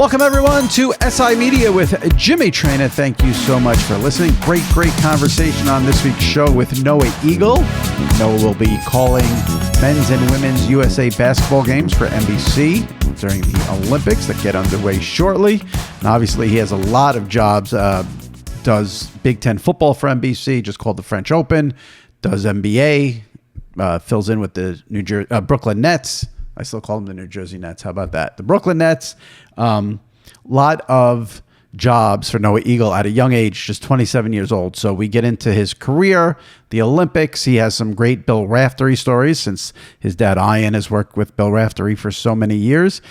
Welcome, everyone, to SI Media with Jimmy Traina. Thank you so much for listening. Great conversation on this week's show with Noah Eagle. Noah will be calling men's and women's USA basketball games for NBC during the Olympics that get underway shortly. And obviously, he has a lot of jobs. Does Big Ten football for NBC, just called the French Open. Does NBA, fills in with the Brooklyn Nets. I still call them the New Jersey Nets. How about that? The Brooklyn Nets. Lot of jobs for Noah Eagle at a young age, just 27 years old. So we get into his career, the Olympics. He has some great Bill Raftery stories since his dad, Ian, has worked with Bill Raftery for so many years.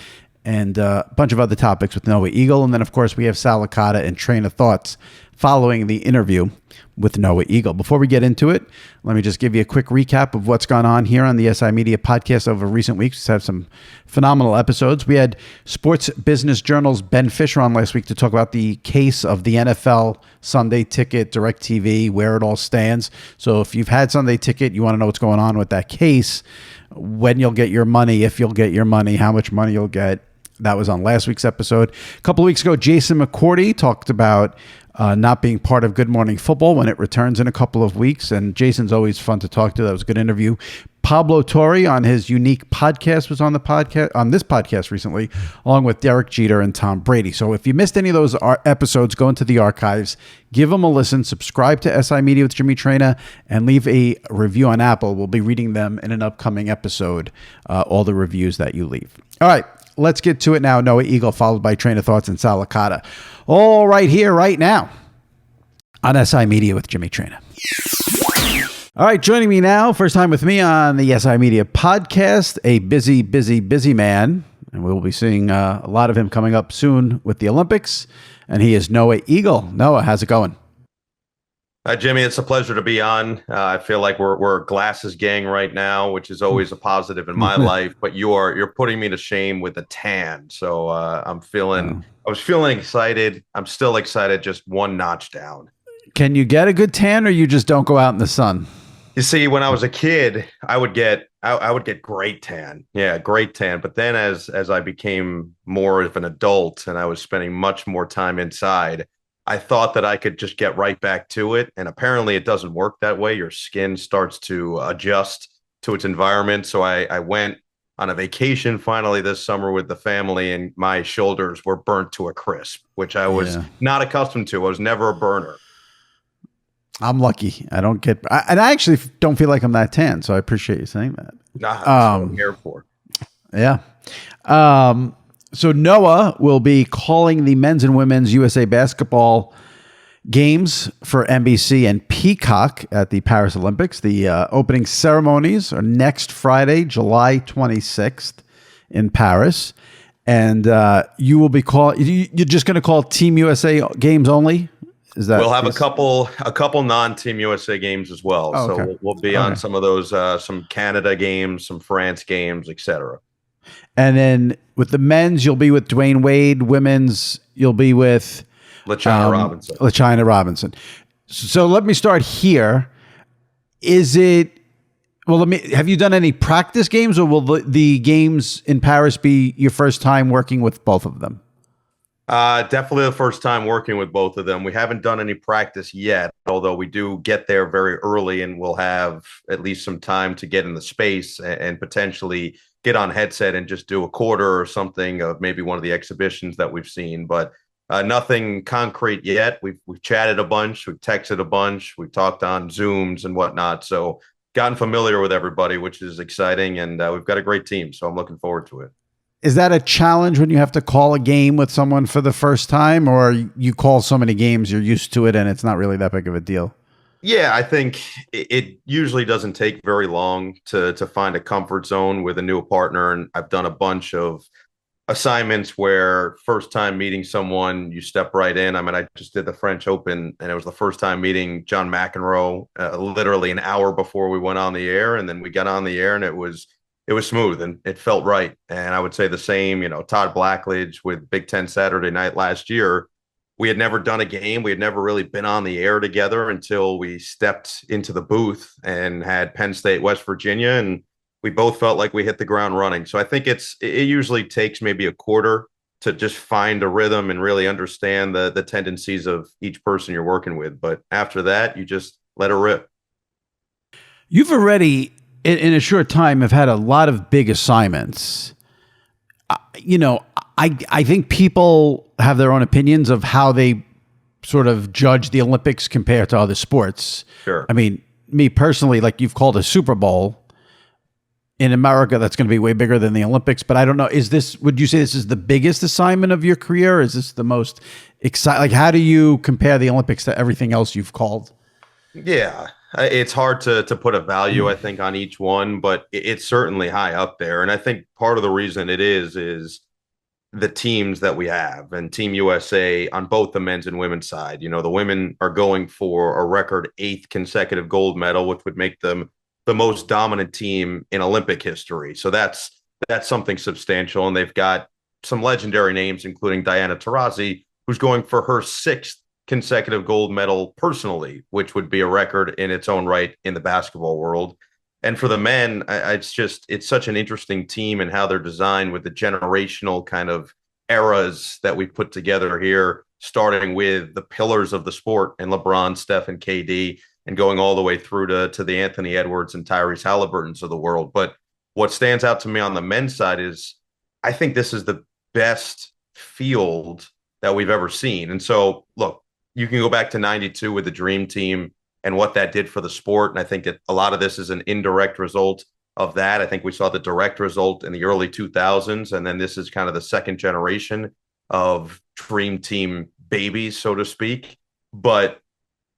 And a bunch of other topics with Noah Eagle. And then, of course, we have Sal Licata and Traina Thoughts following the interview with Noah Eagle. Before we get into it, let me just give you a quick recap of what's gone on here on the SI Media podcast over recent weeks. We have some phenomenal episodes. We had Sports Business Journal's Ben Fisher on last week to talk about the case of the NFL Sunday Ticket, DirecTV, where it all stands. So if you've had Sunday Ticket, you want to know what's going on with that case, when you'll get your money, if you'll get your money, how much money you'll get. That was on last week's episode. A couple of weeks ago, Jason McCourty talked about not being part of Good Morning Football when it returns in a couple of weeks. And Jason's always fun to talk to. That was a good interview. Pablo Torre on his unique podcast was on this podcast recently, along with Derek Jeter and Tom Brady. So if you missed any of those episodes, go into the archives, give them a listen, subscribe to SI Media with Jimmy Traina, and leave a review on Apple. We'll be reading them in an upcoming episode, all the reviews that you leave. All right. Let's get to it now. Noah Eagle, followed by Traina Thoughts and Sal Licata. All right here, right now, on SI Media with Jimmy Traina. All right, joining me now, first time with me on the SI Media podcast, a busy man. And we will be seeing a lot of him coming up soon with the Olympics. And he is Noah Eagle. Noah, how's it going? Hi, Jimmy. It's a pleasure to be on. I feel like we're a glasses gang right now, which is always a positive in my life. But you're putting me to shame with a tan. So I was feeling excited. I'm still excited, just one notch down. Can you get a good tan, or you just don't go out in the sun? You see, when I was a kid, I would get great tan. Yeah, great tan. But then as I became more of an adult and I was spending much more time inside, I thought that I could just get right back to it. And apparently it doesn't work that way. Your skin starts to adjust to its environment. So I went on a vacation finally this summer with the family, and my shoulders were burnt to a crisp, which I was not accustomed to. I was never a burner. I'm lucky. I actually don't feel like I'm that tan. So I appreciate you saying that. Nah, that's what I'm here for. Yeah. So Noah will be calling the men's and women's USA basketball games for NBC and Peacock at the Paris Olympics. The opening ceremonies are next Friday, July 26th in Paris. And you will be you're just going to call Team USA games only? We'll have a couple non-Team USA games as well. Oh, okay. So we'll be on some of those, some Canada games, some France games, etc. And then with the men's, you'll be with Dwayne Wade. Women's, you'll be with LaChina Robinson. So let me start here. Have you done any practice games, or will the games in Paris be your first time working with both of them? Definitely the first time working with both of them. We haven't done any practice yet, although we do get there very early, and we'll have at least some time to get in the space and potentially get on headset and just do a quarter or something of maybe one of the exhibitions that we've seen. But nothing concrete yet. We've chatted a bunch, we've texted a bunch, we've talked on Zooms and whatnot. So gotten familiar with everybody, which is exciting, and we've got a great team. So I'm looking forward to it. Is that a challenge when you have to call a game with someone for the first time, or you call so many games, you're used to it and it's not really that big of a deal? Yeah, I think it usually doesn't take very long to find a comfort zone with a new partner. And I've done a bunch of assignments where first time meeting someone, you step right in. I mean, I just did the French Open, and it was the first time meeting John McEnroe literally an hour before we went on the air. And then we got on the air, and it was smooth and it felt right. And I would say the same, Todd Blackledge with Big Ten Saturday Night last year. We had never done a game. We had never really been on the air together until we stepped into the booth and had Penn State, West Virginia, and we both felt like we hit the ground running. So I think it usually takes maybe a quarter to just find a rhythm and really understand the tendencies of each person you're working with. But after that, you just let it rip. You've already, in a short time, have had a lot of big assignments. I think people have their own opinions of how they sort of judge the Olympics compared to other sports. Sure. I mean, me personally, like you've called a Super Bowl in America, that's going to be way bigger than the Olympics. But I don't know, would you say this is the biggest assignment of your career? Or is this the most exciting? Like, how do you compare the Olympics to everything else you've called? Yeah, it's hard to put a value, I think, on each one, but it's certainly high up there. And I think part of the reason it is the teams that we have, and Team USA on both the men's and women's side. The women are going for a record 8th consecutive gold medal, which would make them the most dominant team in Olympic history. So that's something substantial. And they've got some legendary names, including Diana Taurasi, who's going for her 6th consecutive gold medal personally, which would be a record in its own right in the basketball world. And for the men, it's such an interesting team and how they're designed with the generational kind of eras that we put together here, starting with the pillars of the sport and LeBron, Steph, and KD, and going all the way through to the Anthony Edwards and Tyrese Halliburtons of the world. But what stands out to me on the men's side is I think this is the best field that we've ever seen. And so, look, you can go back to 92 with the Dream Team and what that did for the sport. And I think that a lot of this is an indirect result of that. I think we saw the direct result in the early 2000s. And then this is kind of the second generation of Dream Team babies, so to speak. But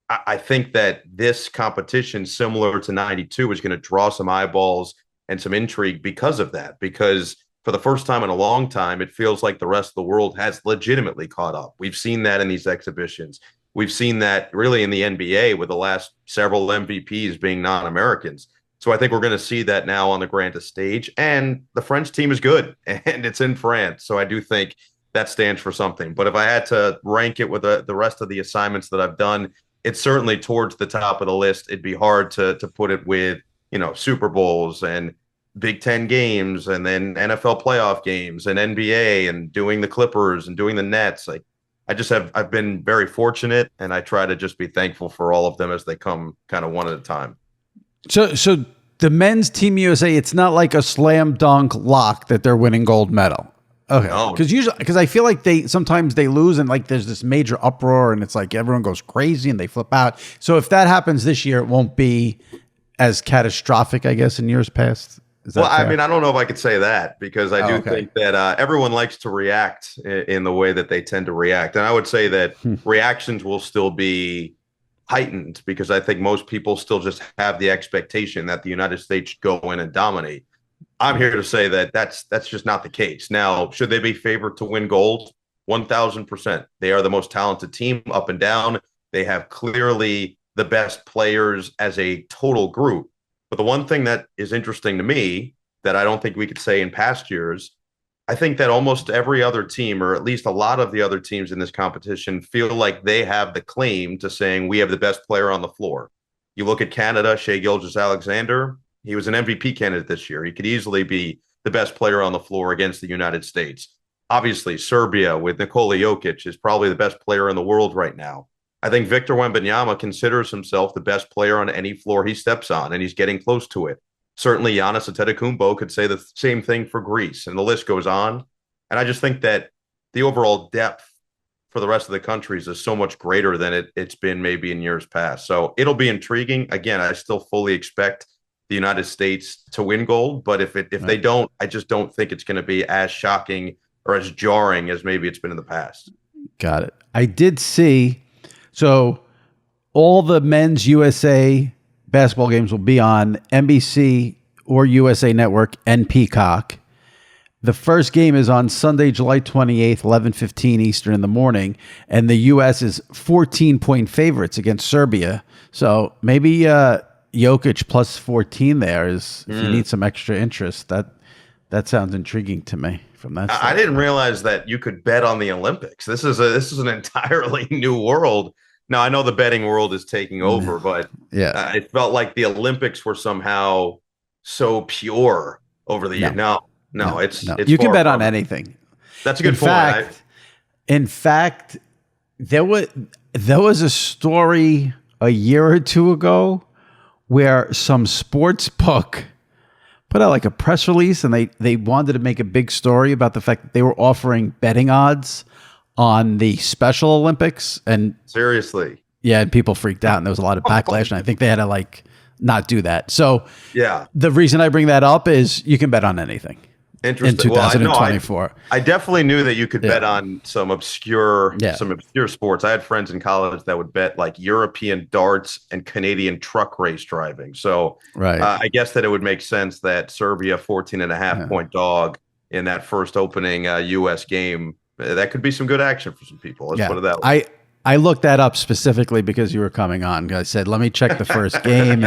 I think that this competition, similar to 92, is going to draw some eyeballs and some intrigue because of that. Because for the first time in a long time, it feels like the rest of the world has legitimately caught up. We've seen that in these exhibitions. We've seen that really in the NBA with the last several MVPs being non-Americans. So I think we're going to see that now on the grandest stage. And the French team is good, and it's in France. So I do think that stands for something. But if I had to rank it with the rest of the assignments that I've done, it's certainly towards the top of the list. It'd be hard to put it with, Super Bowls and Big Ten games and then NFL playoff games and NBA and doing the Clippers and doing the Nets. Like, I've been very fortunate, and I try to just be thankful for all of them as they come kind of one at a time. So the men's Team USA, it's not like a slam dunk lock that they're winning gold medal. Okay. No. Because I feel like sometimes they lose and like there's this major uproar and it's like everyone goes crazy and they flip out. So if that happens this year, it won't be as catastrophic, I guess, in years past. Well, fair? I mean, I don't know if I could say that, because I do think that everyone likes to react in the way that they tend to react. And I would say that reactions will still be heightened, because I think most people still just have the expectation that the United States should go in and dominate. I'm here to say that that's just not the case. Now, should they be favored to win gold? 1,000%. They are the most talented team up and down. They have clearly the best players as a total group. But the one thing that is interesting to me that I don't think we could say in past years, I think that almost every other team, or at least a lot of the other teams in this competition, feel like they have the claim to saying we have the best player on the floor. You look at Canada, Shai Gilgeous-Alexander, he was an MVP candidate this year. He could easily be the best player on the floor against the United States. Obviously, Serbia with Nikola Jokic is probably the best player in the world right now. I think Victor Wembanyama considers himself the best player on any floor he steps on, and he's getting close to it. Certainly, Giannis Antetokounmpo could say the same thing for Greece, and the list goes on. And I just think that the overall depth for the rest of the countries is so much greater than it's been maybe in years past. So it'll be intriguing. Again, I still fully expect the United States to win gold, but if they don't, I just don't think it's going to be as shocking or as jarring as maybe it's been in the past. Got it. I did see. So all the men's USA basketball games will be on NBC or USA Network and Peacock. The first game is on Sunday, July 28th, 11:15 Eastern in the morning, and the U.S. is 14-point favorites against Serbia. So maybe Jokic plus 14 there is, if you need some extra interest. That sounds intriguing to me from that side. I didn't realize that you could bet on the Olympics. This is an entirely new world. Now, I know the betting world is taking over, but it felt like the Olympics were somehow so pure over the year. No, it's you can bet on anything. That's a good point. In fact, there was a story a year or two ago where some sports book put out like a press release, and they wanted to make a big story about the fact that they were offering betting odds on the Special Olympics. And seriously, yeah, and people freaked out, and there was a lot of backlash, and I think they had to like not do that. So yeah, the reason I bring that up is you can bet on anything. Interesting. In 2024. Well, I definitely knew that you could bet on some obscure sports. I had friends in college that would bet like European darts and Canadian truck race driving. So I guess that it would make sense that Serbia 14.5 point dog in that first opening U.S. game, that could be some good action for some people. Let's put it that way. I looked that up specifically because you were coming on. I said, let me check the first game,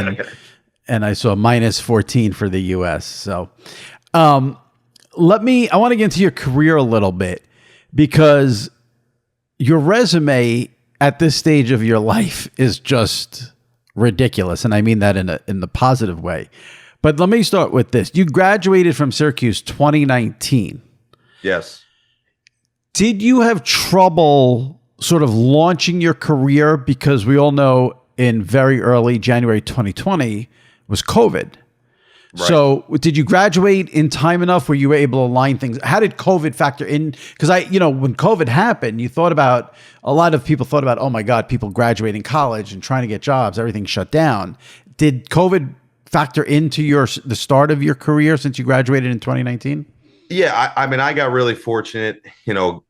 and I saw minus 14 for the U.S. So I want to get into your career a little bit, because your resume at this stage of your life is just ridiculous. And I mean that in the positive way. But let me start with this. You graduated from Syracuse 2019. Yes. Did you have trouble sort of launching your career? Because we all know in very early January 2020 was COVID. Right. So did you graduate in time enough where you were able to line things? How did COVID factor in? Because when COVID happened, a lot of people thought about, oh my God, people graduating college and trying to get jobs, everything shut down. Did COVID factor into the start of your career since you graduated in 2019? Yeah, I mean, I got really fortunate.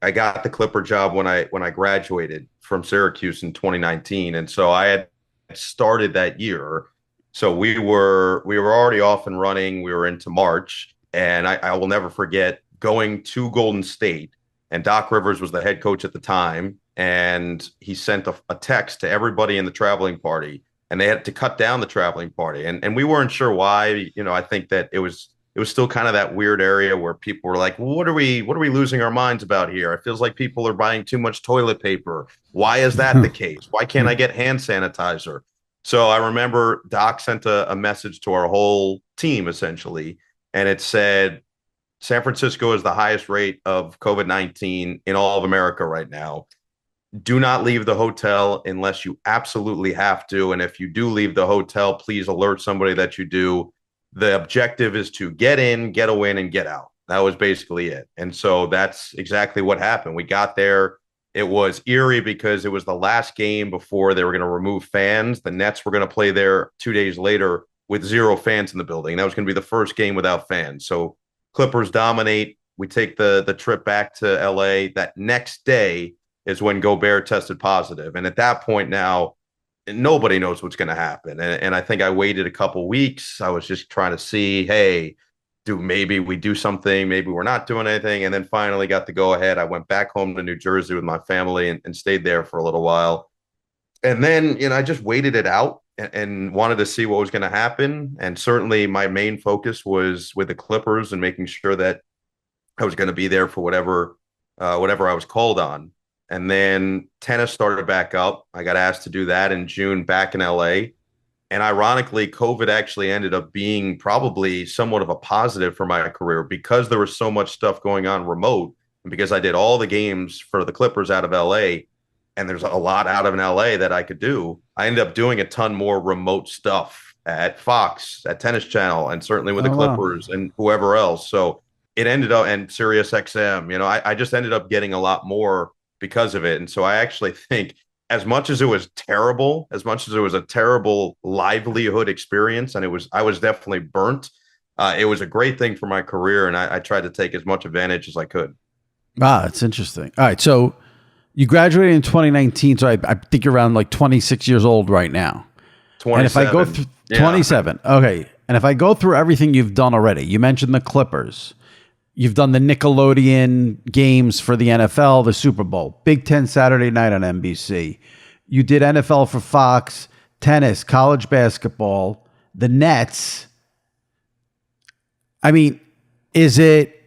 I got the Clipper job when I graduated from Syracuse in 2019, and so I had started that year. So we were already off and running. We were into March, and I will never forget going to Golden State, and Doc Rivers was the head coach at the time, and he sent a text to everybody in the traveling party, and they had to cut down the traveling party, and we weren't sure why. I think that it was still kind of that weird area where people were like, what are we losing our minds about here? It feels like people are buying too much toilet paper. Why is that the case? Why can't I get hand sanitizer? So I remember Doc sent a message to our whole team, essentially, and it said, San Francisco is the highest rate of COVID-19 in all of America right now. Do not leave the hotel unless you absolutely have to. And if you do leave the hotel, please alert somebody that you do. The objective is to get in, get a win, and get out. That was basically it. And so that's exactly what happened. We got there. It was eerie because it was the last game before they were going to remove fans. The Nets were going to play there 2 days later with 0 fans in the building. That was going to be the first game without fans. So Clippers dominate. We take the trip back to LA. That next day is when Gobert tested positive. And at that point now, nobody knows what's going to happen. And I think I waited a couple weeks. I was just trying to see, hey, maybe we do something, maybe we're not doing anything. And then finally got the go ahead. I went back home to New Jersey with my family and stayed there for a little while. And then, I just waited it out and wanted to see what was going to happen. And certainly my main focus was with the Clippers and making sure that I was going to be there for whatever I was called on. And then tennis started back up. I got asked to do that in June back in LA. And ironically, COVID actually ended up being probably somewhat of a positive for my career because there was so much stuff going on remote. And because I did all the games for the Clippers out of LA, and there's a lot out of LA that I could do, I ended up doing a ton more remote stuff at Fox, at Tennis Channel, and certainly with the Clippers and whoever else. So it ended up, and Sirius XM, I just ended up getting a lot more because of it. And so I actually think, as much as it was terrible, as much as it was a terrible livelihood experience, and I was definitely burnt, it was a great thing for my career, and I tried to take as much advantage as I could. That's interesting. All right, so you graduated in 2019, so I think you're around like 26 years old right now. 27. And if I go through 27, okay, and if I go through everything you've done already, you mentioned the Clippers. You've done the Nickelodeon games for the NFL, the Super Bowl, Big Ten Saturday night on NBC. You did NFL for Fox, tennis, college basketball, the Nets. I mean, is it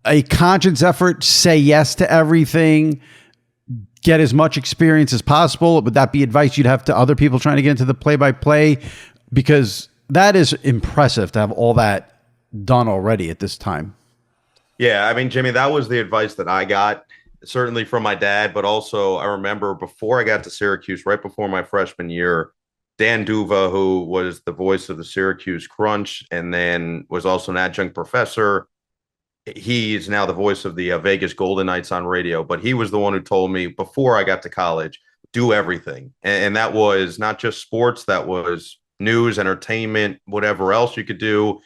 a conscious effort? Say yes to everything, get as much experience as possible. Would that be advice you'd have to other people trying to get into the play-by-play? Because that is impressive to have all that done already at this time. Yeah, I mean, Jimmy, that was the advice that I got, certainly from my dad, but also I remember before I got to Syracuse, right before my freshman year, Dan Duva, who was the voice of the Syracuse Crunch and then was also an adjunct professor. He's now the voice of the Vegas Golden Knights on radio, but he was the one who told me before I got to college, do everything. And that was not just sports, that was news, entertainment, whatever else you could do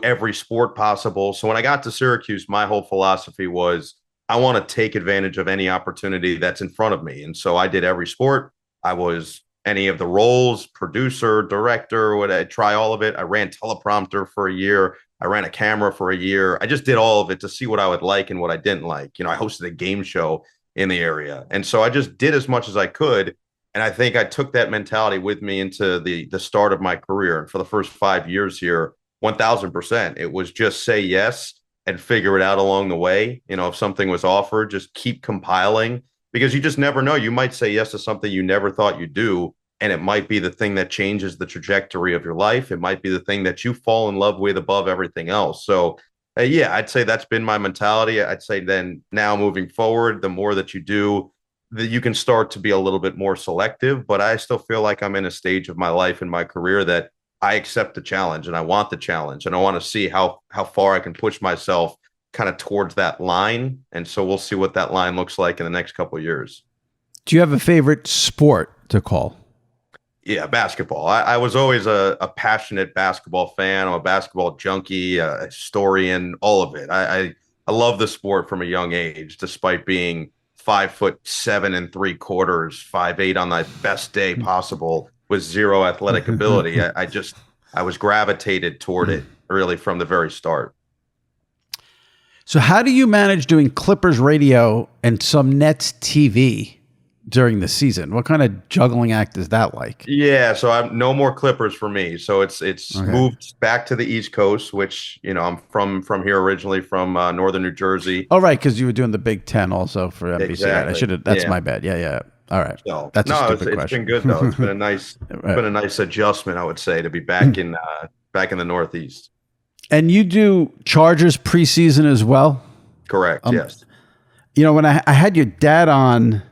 every sport possible. So when I got to Syracuse, my whole philosophy was I want to take advantage of any opportunity that's in front of me. And so I did every sport. I was any of the roles, producer, director, would I try all of it. I ran teleprompter for a year. I ran a camera for a year. I just did all of it to see what I would like and what I didn't like. I hosted a game show in the area. And so I just did as much as I could. And I think I took that mentality with me into the start of my career. And for the first 5 years here, 1000%, it was just say yes and figure it out along the way. If something was offered, just keep compiling because you just never know. You might say yes to something you never thought you'd do. And it might be the thing that changes the trajectory of your life. It might be the thing that you fall in love with above everything else. So, yeah, I'd say that's been my mentality. I'd say then now moving forward, the more that you do, that you can start to be a little bit more selective. But I still feel like I'm in a stage of my life and my career that I accept the challenge and I want the challenge and I want to see how far I can push myself kind of towards that line. And so we'll see what that line looks like in the next couple of years. Do you have a favorite sport to call? Yeah, basketball. I was always a passionate basketball fan. I'm a basketball junkie, a historian, all of it. I love the sport from a young age, despite being 5'7 3/4", 5'8" on the best day possible with zero athletic ability. I was gravitated toward it really from the very start. So how do you manage doing Clippers radio and some Nets TV during the season? What kind of juggling act is that like? Yeah, so I'm no more Clippers for me. So it's Okay. moved back to the East Coast, which I'm from here originally, from northern New Jersey. Oh, right, because you were doing the Big Ten also for NBC. Exactly. I should have. That's Yeah. my bad. Yeah. All right. So That's a stupid it's question. been good though. It's been a nice, Right. been a nice adjustment, I would say, to be back in the Northeast. And you do Chargers preseason as well? Correct. Yes. When I had your dad on,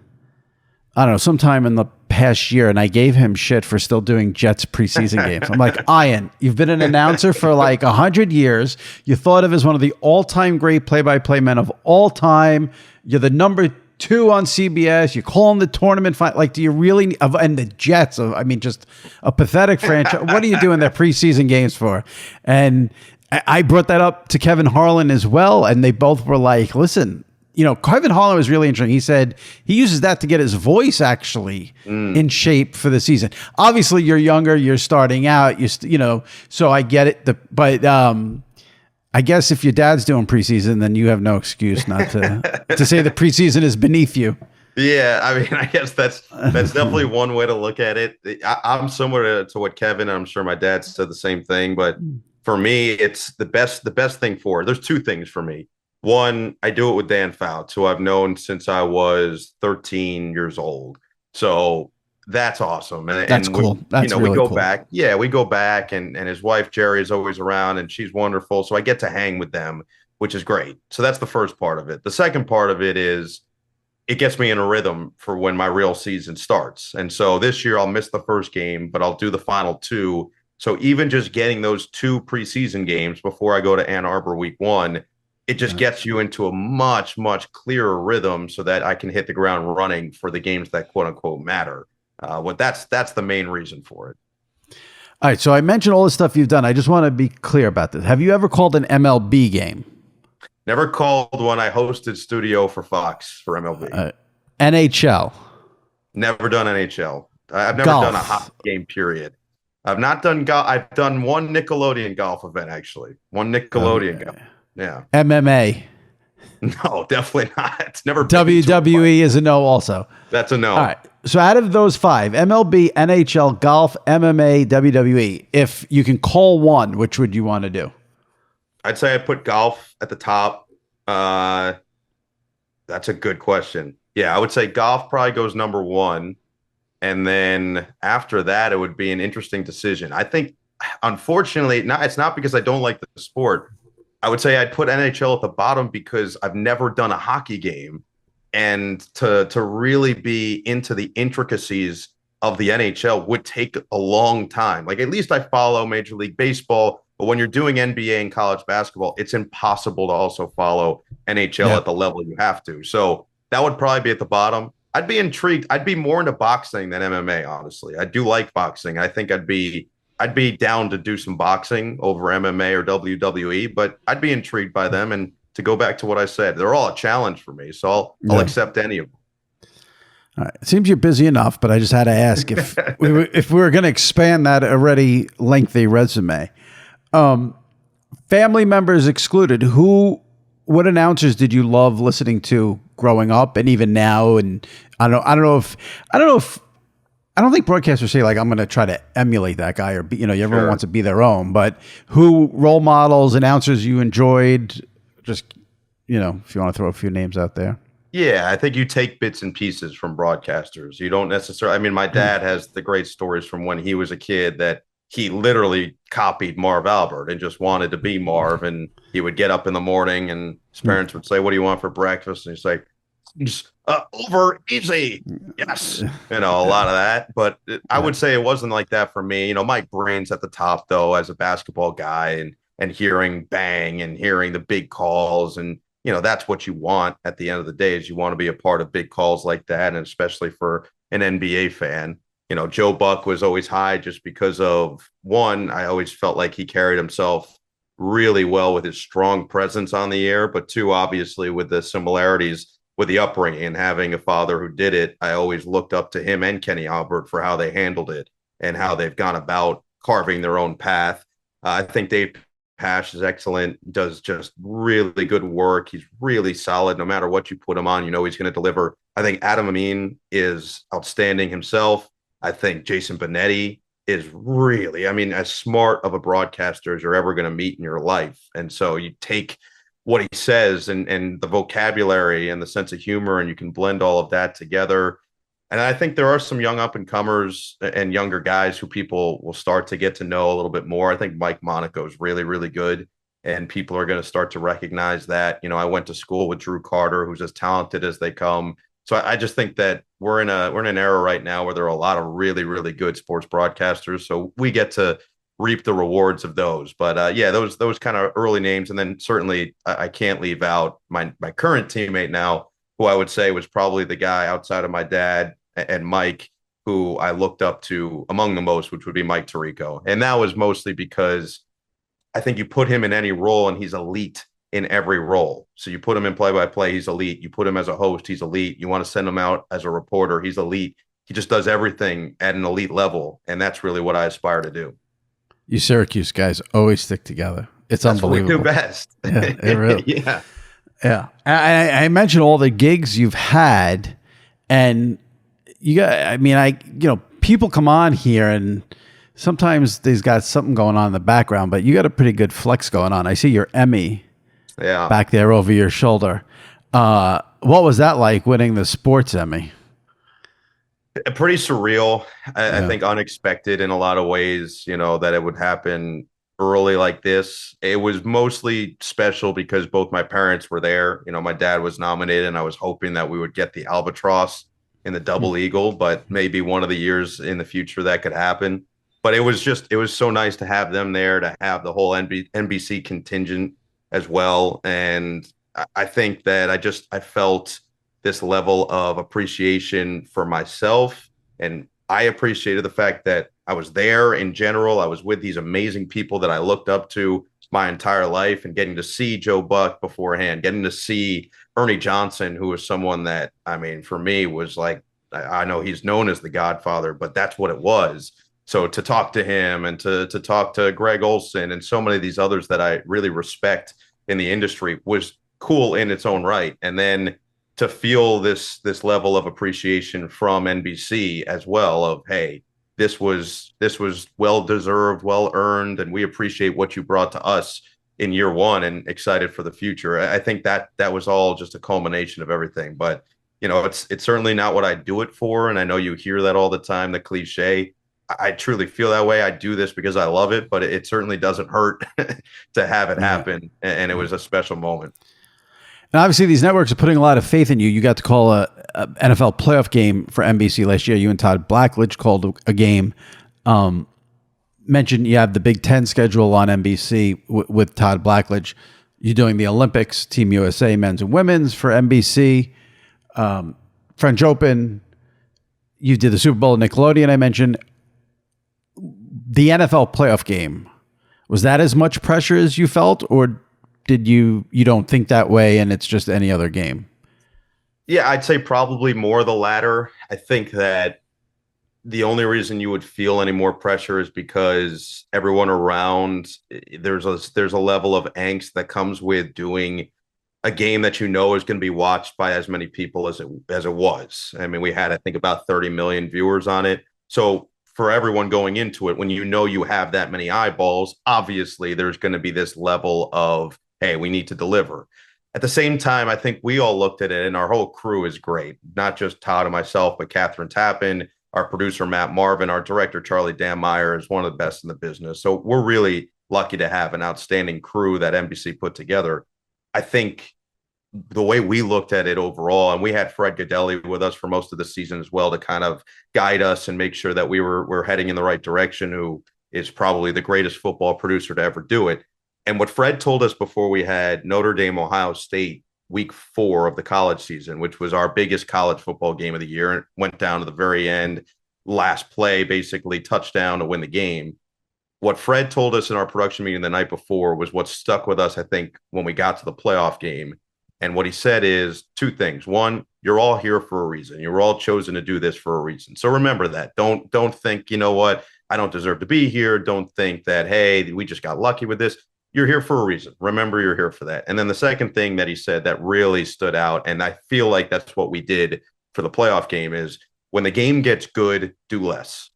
I don't know, sometime in the past year, and I gave him shit for still doing Jets preseason games. I'm like, Ian, you've been an announcer for like 100 years. You thought of as one of the all-time great play-by-play men of all time. You're the number 2 on CBS. You call them the tournament fight. Like, do you really? And the Jets, just a pathetic franchise. What are you doing their preseason games for? And I brought that up to Kevin Harlan as well, and they both were like, listen, Kevin Harlan was really interesting. He said he uses that to get his voice actually in shape for the season. Obviously, you're younger, you're starting out, so I get it. But I guess if your dad's doing preseason, then you have no excuse not to say the preseason is beneath you. Yeah, I mean, I guess that's definitely one way to look at it. I'm similar to what Kevin, and I'm sure my dad said the same thing, but for me, it's the best thing for it. There's two things for me. One, I do it with Dan Fouts, who I've known since I was 13 years old. So that's awesome. That's cool. That's really we go cool. back. Yeah, we go back, and his wife Jerry is always around, and she's wonderful. So I get to hang with them, which is great. So that's the first part of it. The second part of it is it gets me in a rhythm for when my real season starts. And so this year I'll miss the first game, but I'll do the final 2. So even just getting those 2 preseason games before I go to Ann Arbor week 1, it just gets you into a much, much clearer rhythm so that I can hit the ground running for the games that quote unquote matter. That's the main reason for it. All right. So I mentioned all the stuff you've done. I just want to be clear about this. Have you ever called an MLB game? Never called one. I hosted studio for Fox for MLB. NHL? Never done NHL. I've never done a hockey game, period. I've not done golf. I've done one Nickelodeon golf event, actually. One Nickelodeon golf. Yeah. MMA? No, definitely not. It's never WWE is a no also. That's a no. All right. So out of those 5, MLB, NHL, golf, MMA, WWE, if you can call one, which would you want to do? I'd say I put golf at the top. That's a good question. Yeah, I would say golf probably goes number 1. And then after that, it would be an interesting decision. I think, unfortunately, it's not because I don't like the sport. I would say I'd put NHL at the bottom because I've never done a hockey game, and to really be into the intricacies of the NHL would take a long time. Like, at least I follow Major League Baseball, but when you're doing NBA and college basketball, it's impossible to also follow NHL Yeah. at the level you have to. So that would probably be at the bottom. I'd be intrigued. I'd be more into boxing than MMA, honestly. I do like boxing. I think I'd be down to do some boxing over MMA or WWE, but I'd be intrigued by them. And to go back to what I said, they're all a challenge for me. So I'll Yeah. accept any of All right. It seems you're busy enough, but I just had to ask if them. if we were going to expand that already lengthy resume. Family members excluded. What announcers did you love listening to growing up and even now? And I don't think broadcasters say like I'm going to try to emulate that guy or be, everyone Sure. wants to be their own. But who role models, announcers you enjoyed? Just if you want to throw a few names out there. Yeah, I think you take bits and pieces from broadcasters. You don't necessarily, I mean, my dad has the great stories from when he was a kid that he literally copied Marv Albert and just wanted to be Marv. And he would get up in the morning and his parents would say, "What do you want for breakfast?" And he's like, "Over easy." Yes. A lot of that. But I would say it wasn't like that for me. Mike Breen's at the top, though, as a basketball guy, and hearing bang and hearing the big calls, and that's what you want at the end of the day, is you want to be a part of big calls like that. And especially for an NBA fan, Joe Buck was always high just because of, one, I always felt like he carried himself really well with his strong presence on the air, but two, obviously with the similarities with the upbringing and having a father who did it. I always looked up to him and Kenny Albert for how they handled it and how they've gone about carving their own path. I think Dave Pash is excellent, does just really good work. He's really solid. No matter what you put him on, he's going to deliver. I think Adam Amin is outstanding himself. I think Jason Benetti is really, as smart of a broadcaster as you're ever going to meet in your life. And so you take what he says and the vocabulary and the sense of humor, and you can blend all of that together. And I think there are some young up and comers and younger guys who people will start to get to know a little bit more. I think Mike Monaco is really, really good, and people are going to start to recognize that. I went to school with Drew Carter, who's as talented as they come. So I just think that we're in an era right now where there are a lot of really, really good sports broadcasters. So we get to reap the rewards of those. But yeah, those kind of early names, and then certainly I can't leave out my current teammate now, who I would say was probably the guy outside of my dad and Mike who I looked up to among the most, which would be Mike Tirico. And that was mostly because I think you put him in any role and he's elite in every role. So you put him in play-by-play, he's elite. You put him as a host, he's elite. You want to send him out as a reporter, he's elite. He just does everything at an elite level. And that's really what I aspire to do. You Syracuse guys always stick together. It's That's unbelievable. What we do best. Yeah, it really. Yeah. Yeah. I mentioned all the gigs you've had, and you got, people come on here and sometimes they've got something going on in the background, but you got a pretty good flex going on. I see your Emmy back there over your shoulder. What was that like, winning the sports Emmy? Pretty surreal. I think unexpected in a lot of ways, that it would happen early like this. It was mostly special because both my parents were there. My dad was nominated, and I was hoping that we would get the albatross in the double eagle, but maybe one of the years in the future that could happen. But it was so nice to have them there, to have the whole NBC contingent as well. And I think that I felt this level of appreciation for myself. And I appreciated the fact that I was there in general. I was with these amazing people that I looked up to my entire life, and getting to see Joe Buck beforehand, getting to see Ernie Johnson, who was someone that, for me was like, I know he's known as the Godfather, but that's what it was. So to talk to him and to talk to Greg Olson and so many of these others that I really respect in the industry was cool in its own right. And then to feel this level of appreciation from NBC as well, of, hey, this was well deserved, well earned, and we appreciate what you brought to us in year one and excited for the future. I think that was all just a culmination of everything. But it's certainly not what I do it for, and I know you hear that all the time, the cliche. I truly feel that way. I do this because I love it, but it certainly doesn't hurt to have it Yeah. happen. And it was a special moment. And obviously, these networks are putting a lot of faith in you. You got to call a NFL playoff game for NBC last year. You and Todd Blackledge called a game. Mentioned you have the Big Ten schedule on NBC with Todd Blackledge. You're doing the Olympics, Team USA, men's and women's for NBC. French Open. You did the Super Bowl, Nickelodeon. I mentioned the NFL playoff game. Was that as much pressure as you felt, or did you don't think that way and it's just any other game? Yeah, I'd say probably more the latter. I think that the only reason you would feel any more pressure is because everyone around, there's a level of angst that comes with doing a game that is going to be watched by as many people as it was. I mean, we had, I think, about 30 million viewers on it. So for everyone going into it, when you have that many eyeballs, obviously there's going to be this level of, hey, we need to deliver. At the same time, I think we all looked at it, and our whole crew is great. Not just Todd and myself, but Catherine Tappan, our producer, Matt Marvin, our director, Charlie Dammeyer, is one of the best in the business. So we're really lucky to have an outstanding crew that NBC put together. I think the way we looked at it overall, and we had Fred Godelli with us for most of the season as well to kind of guide us and make sure that we're heading in the right direction, who is probably the greatest football producer to ever do it. And what Fred told us before we had Notre Dame, Ohio State, week 4 of the college season, which was our biggest college football game of the year, and went down to the very end, last play, basically touchdown to win the game. What Fred told us in our production meeting the night before was what stuck with us, I think, when we got to the playoff game. And what he said is 2 things. One, you're all here for a reason. You're all chosen to do this for a reason. So remember that. Don't think, you know what, I don't deserve to be here. Don't think that, hey, we just got lucky with this. You're here for a reason. Remember, you're here for that. And then the second thing that he said that really stood out, and I feel like that's what we did for the playoff game, is when the game gets good, do less.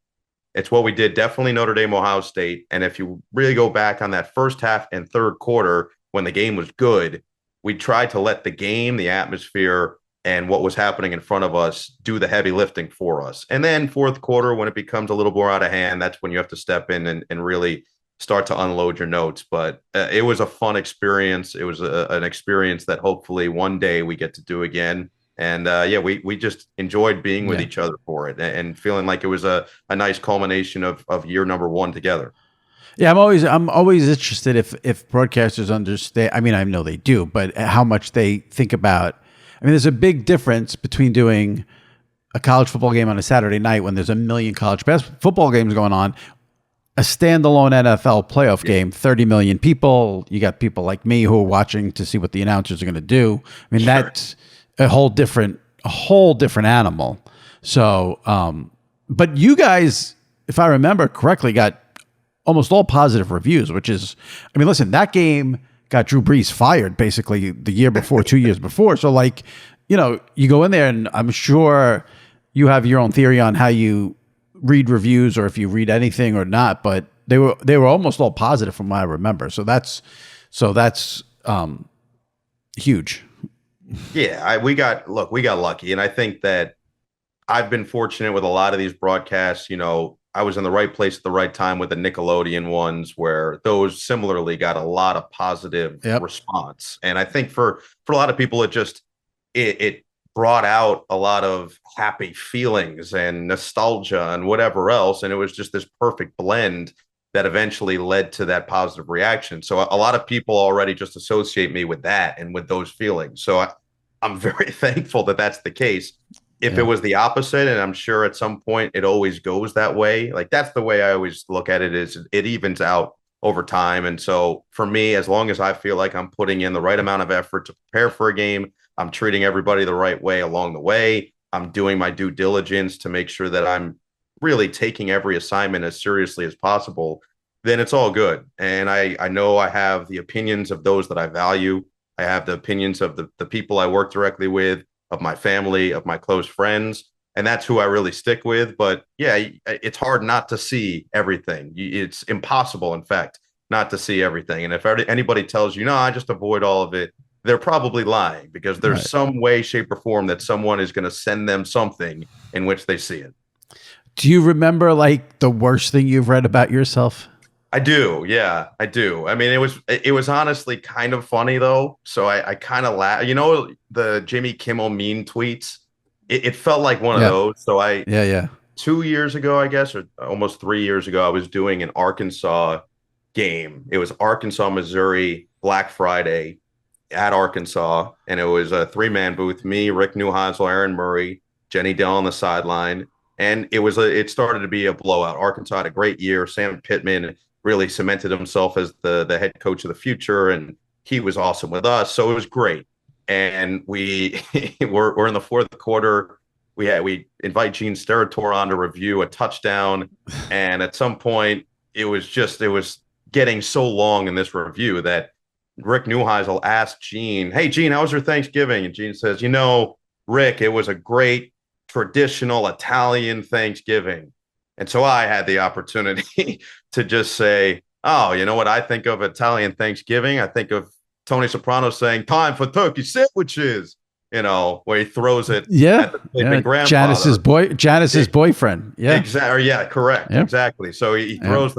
It's what we did, definitely Notre Dame, Ohio State. And if you really go back on that first half and third quarter, when the game was good, we tried to let the game, the atmosphere, and what was happening in front of us do the heavy lifting for us. And then fourth quarter, when it becomes a little more out of hand, that's when you have to step in and really start to unload your notes. But it was a fun experience. It was an experience that hopefully one day we get to do again. And we just enjoyed being with each other for it and feeling like it was a nice culmination of year number 1 together. Yeah, I'm always interested if broadcasters understand. I mean, I know they do, but how much they think about. I mean, there's a big difference between doing a college football game on a Saturday night when there's a million college football games going on, a standalone NFL playoff game, 30 million people. You got people like me who are watching to see what the announcers are going to do. I mean, that's a whole different animal. So, but you guys, if I remember correctly, got almost all positive reviews, which is, I mean, listen, that game got Drew Brees fired basically the year before, 2 years before. So like, you go in there and I'm sure you have your own theory on how you read reviews or if you read anything or not, but they were almost all positive from what I remember. So that's huge. Yeah, we got lucky. And I think that I've been fortunate with a lot of these broadcasts. I was in the right place at the right time with the Nickelodeon ones, where those similarly got a lot of positive response. And I think for a lot of people, it brought out a lot of happy feelings and nostalgia and whatever else. And it was just this perfect blend that eventually led to that positive reaction. So a lot of people already just associate me with that and with those feelings. So I'm very thankful that that's the case. If it was the opposite, and I'm sure at some point it always goes that way, like that's the way I always look at it, is it evens out over time. And so for me, as long as I feel like I'm putting in the right amount of effort to prepare for a game, I'm treating everybody the right way along the way, I'm doing my due diligence to make sure that I'm really taking every assignment as seriously as possible, then it's all good. And I know I have the opinions of those that I value. I have the opinions of the people I work directly with, of my family, of my close friends, and that's who I really stick with. But yeah, it's hard not to see everything. It's impossible, in fact, not to see everything. And if anybody tells you, no, I just avoid all of it, they're probably lying, because there's some way, shape, or form that someone is going to send them something in which they see it. Do you remember like the worst thing you've read about yourself? I do. Yeah, I do. I mean, it was honestly kind of funny though. So I kind of laugh. The Jimmy Kimmel mean tweets. It felt like one of Yeah. those. So Yeah. 2 years ago, I guess, or almost 3 years ago, I was doing an Arkansas game. It was Arkansas, Missouri, Black Friday at Arkansas, and it was a three-man booth: me, Rick Neuheisel, Aaron Murray, Jenny Dell on the sideline, and it started to be a blowout. Arkansas had a great year. Sam Pittman really cemented himself as the head coach of the future, and he was awesome with us. So it was great. And we we're in the fourth quarter. We invite Gene Steratore on to review a touchdown, and at some point it was getting so long in this review that Rick Neuheisel asked Gene, "Hey Gene, how was your Thanksgiving?" And Gene says, "Rick, it was a great traditional Italian Thanksgiving." And so I had the opportunity to just say, "Oh, you know what I think of Italian Thanksgiving? I think of Tony Soprano saying, 'Time for turkey sandwiches,' where he throws it at the sleeping grandfather. Janice's boyfriend. Yeah. Exactly. Yeah, correct. Yeah. Exactly. So he throws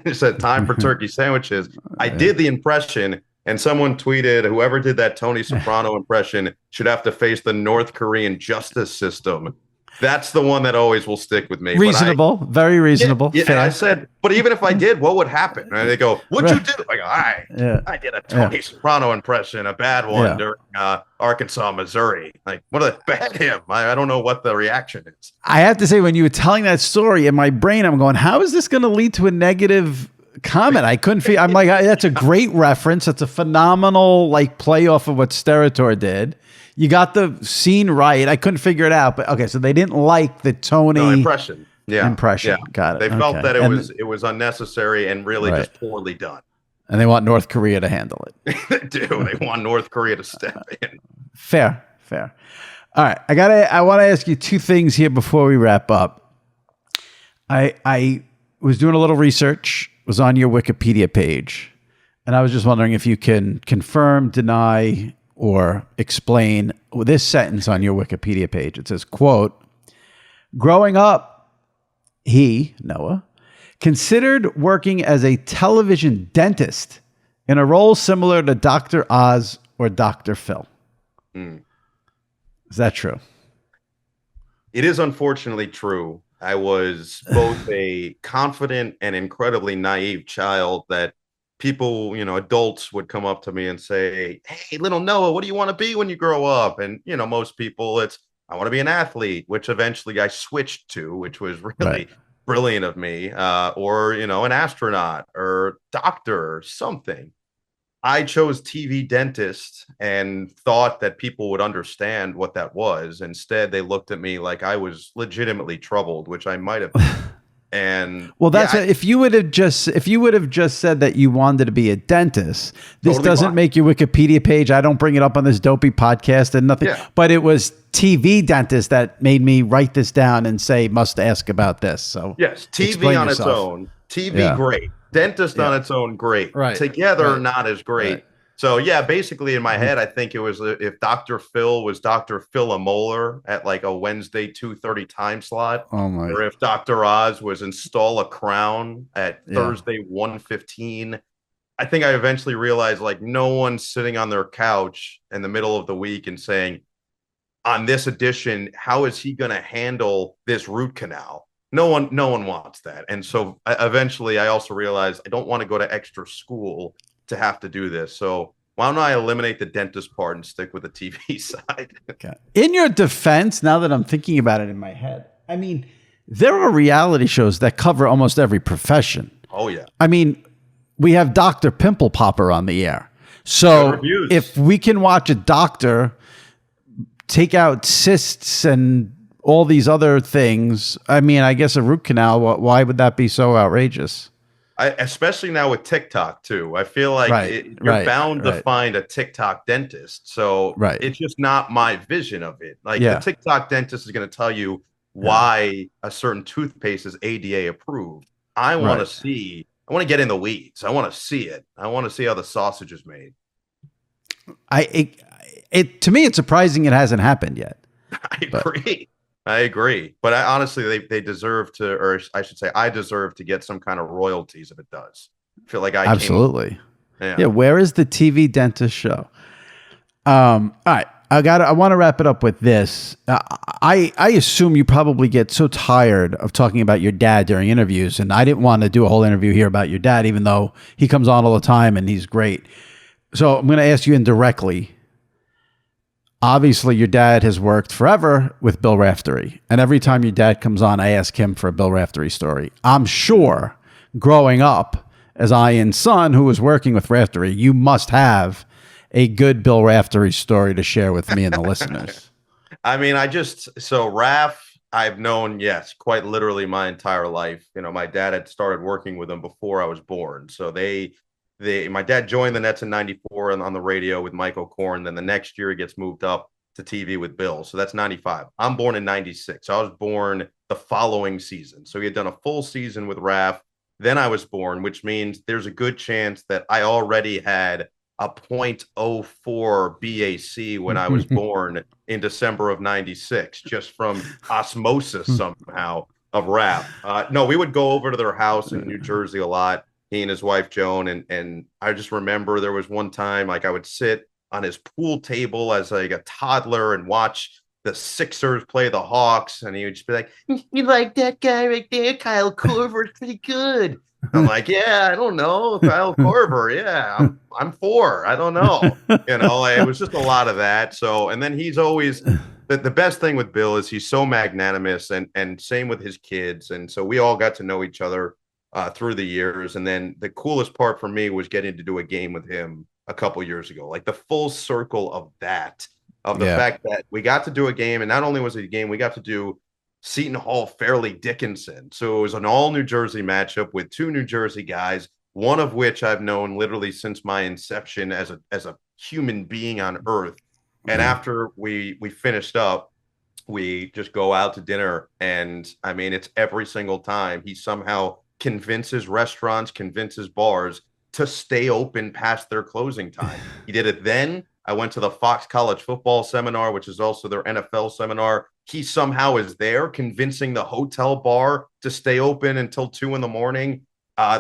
he said, 'Time for turkey sandwiches.' I did the impression, and someone tweeted, whoever did that Tony Soprano impression should have to face the North Korean justice system. That's the one that always will stick with me. Reasonable, very reasonable. Yeah, and I said, but even if I did, what would happen? And they go, "What'd you do?" I go, I did a Tony Soprano impression, a bad one during Arkansas, Missouri. Like, what a bad him. I don't know what the reaction is. I have to say, when you were telling that story in my brain, I'm going, how is this going to lead to a negative comment? I couldn't feel. I'm like, that's a great reference. That's a phenomenal play off of what Steratore did. You got the scene right. I couldn't figure it out, but okay. So they didn't like the Tony impression. Yeah, Got it. They felt that it was unnecessary and really just poorly done. And they want North Korea to handle it. They do. They want North Korea to step in. Fair. All right, I want to ask you two things here before we wrap up. I was doing a little research. Was on your Wikipedia page, and I was just wondering if you can confirm, deny, or explain this sentence on your Wikipedia page. It says, quote, "Growing up, he, Noah, considered working as a television dentist in a role similar to Dr. Oz or Dr. Phil." Is that true? It is unfortunately true. I was both a confident and incredibly naive child that people, adults would come up to me and say, "Hey, little Noah, what do you want to be when you grow up?" And, most people, I want to be an athlete, which eventually I switched to, which was really brilliant of me, or, an astronaut or doctor or something. I chose TV dentist and thought that people would understand what that was. Instead, they looked at me like I was legitimately troubled, which I might have been. And well, if you would have just said that you wanted to be a dentist, this totally doesn't make your Wikipedia page. I don't bring it up on this dopey podcast and nothing, but it was TV dentist that made me write this down and say, must ask about this. So yes, TV on its own, TV great, dentist on its own great, together not as great. Right. So yeah, basically in my head, I think it was if Dr. Phil was Dr. Phil a Molar at like a Wednesday 2:30 time slot, or if Dr. Oz was Install a Crown at Thursday 1:15. I think I eventually realized no one's sitting on their couch in the middle of the week and saying, on this edition, how is he going to handle this root canal? No one wants that. And so eventually I also realized I don't want to go to extra school to have to do this. So why don't I eliminate the dentist part and stick with the TV side? Okay. In your defense, now that I'm thinking about it in my head, I mean, there are reality shows that cover almost every profession. Oh, yeah. I mean, we have Dr. Pimple Popper on the air. So if we can watch a doctor take out cysts and all these other things, I mean, I guess a root canal, why would that be so outrageous? Especially now with TikTok too. I feel like you're bound to find a TikTok dentist. So it's just not my vision of it. The TikTok dentist is going to tell you why a certain toothpaste is ADA approved. I want to get in the weeds. I want to see it. I want to see how the sausage is made. To me, it's surprising it hasn't happened yet. I agree. I agree, but honestly, they deserve to, or I should say, I deserve to get some kind of royalties if it does. I feel like I came up. Absolutely. Yeah. Yeah. Where is the TV dentist show? All right. I want to wrap it up with this. I assume you probably get so tired of talking about your dad during interviews, and I didn't want to do a whole interview here about your dad, even though he comes on all the time and he's great. So I'm going to ask you indirectly. Obviously, your dad has worked forever with Bill Raftery, and every time your dad comes on, I ask him for a Bill Raftery story. I'm sure, growing up as Ian's son who was working with Raftery, you must have a good Bill Raftery story to share with me and the listeners. I mean, so Raph, I've known, yes, quite literally my entire life. You know, my dad had started working with them before I was born. So my dad joined the Nets in '94 on the radio with Mike O'Korn. Then the next year he gets moved up to TV with Bill. So that's '95. I'm born in '96. I was born the following season. So he had done a full season with Raph. Then I was born, which means there's a good chance that I already had a .04 BAC when I was born in December of '96, just from osmosis somehow of Raph. No, we would go over to their house in New Jersey a lot, he and his wife Joan, and I just remember there was one time like I would sit on his pool table as like a toddler and watch the Sixers play the Hawks, and he would just be like, "You like that guy right there, Kyle Korver's pretty good." I'm like, "Yeah, I don't know, Kyle Korver. Yeah, I'm 4. I don't know." You know, it was just a lot of that. So, and then he's always the best thing with Bill is he's so magnanimous, and same with his kids, and so we all got to know each other through the years. And then the coolest part for me was getting to do a game with him a couple years ago, like the full circle of that, of the fact that we got to do a game. And not only was it a game, we got to do Seton Hall Fairleigh Dickinson. So it was an all New Jersey matchup with 2 New Jersey guys, one of which I've known literally since my inception as a human being on earth. And after we finished up, we just go out to dinner. And I mean, it's every single time he somehow convinces restaurants, convinces bars to stay open past their closing time. He did it then. I went to the Fox College Football Seminar, which is also their NFL seminar. He somehow is there convincing the hotel bar to stay open until 2 a.m.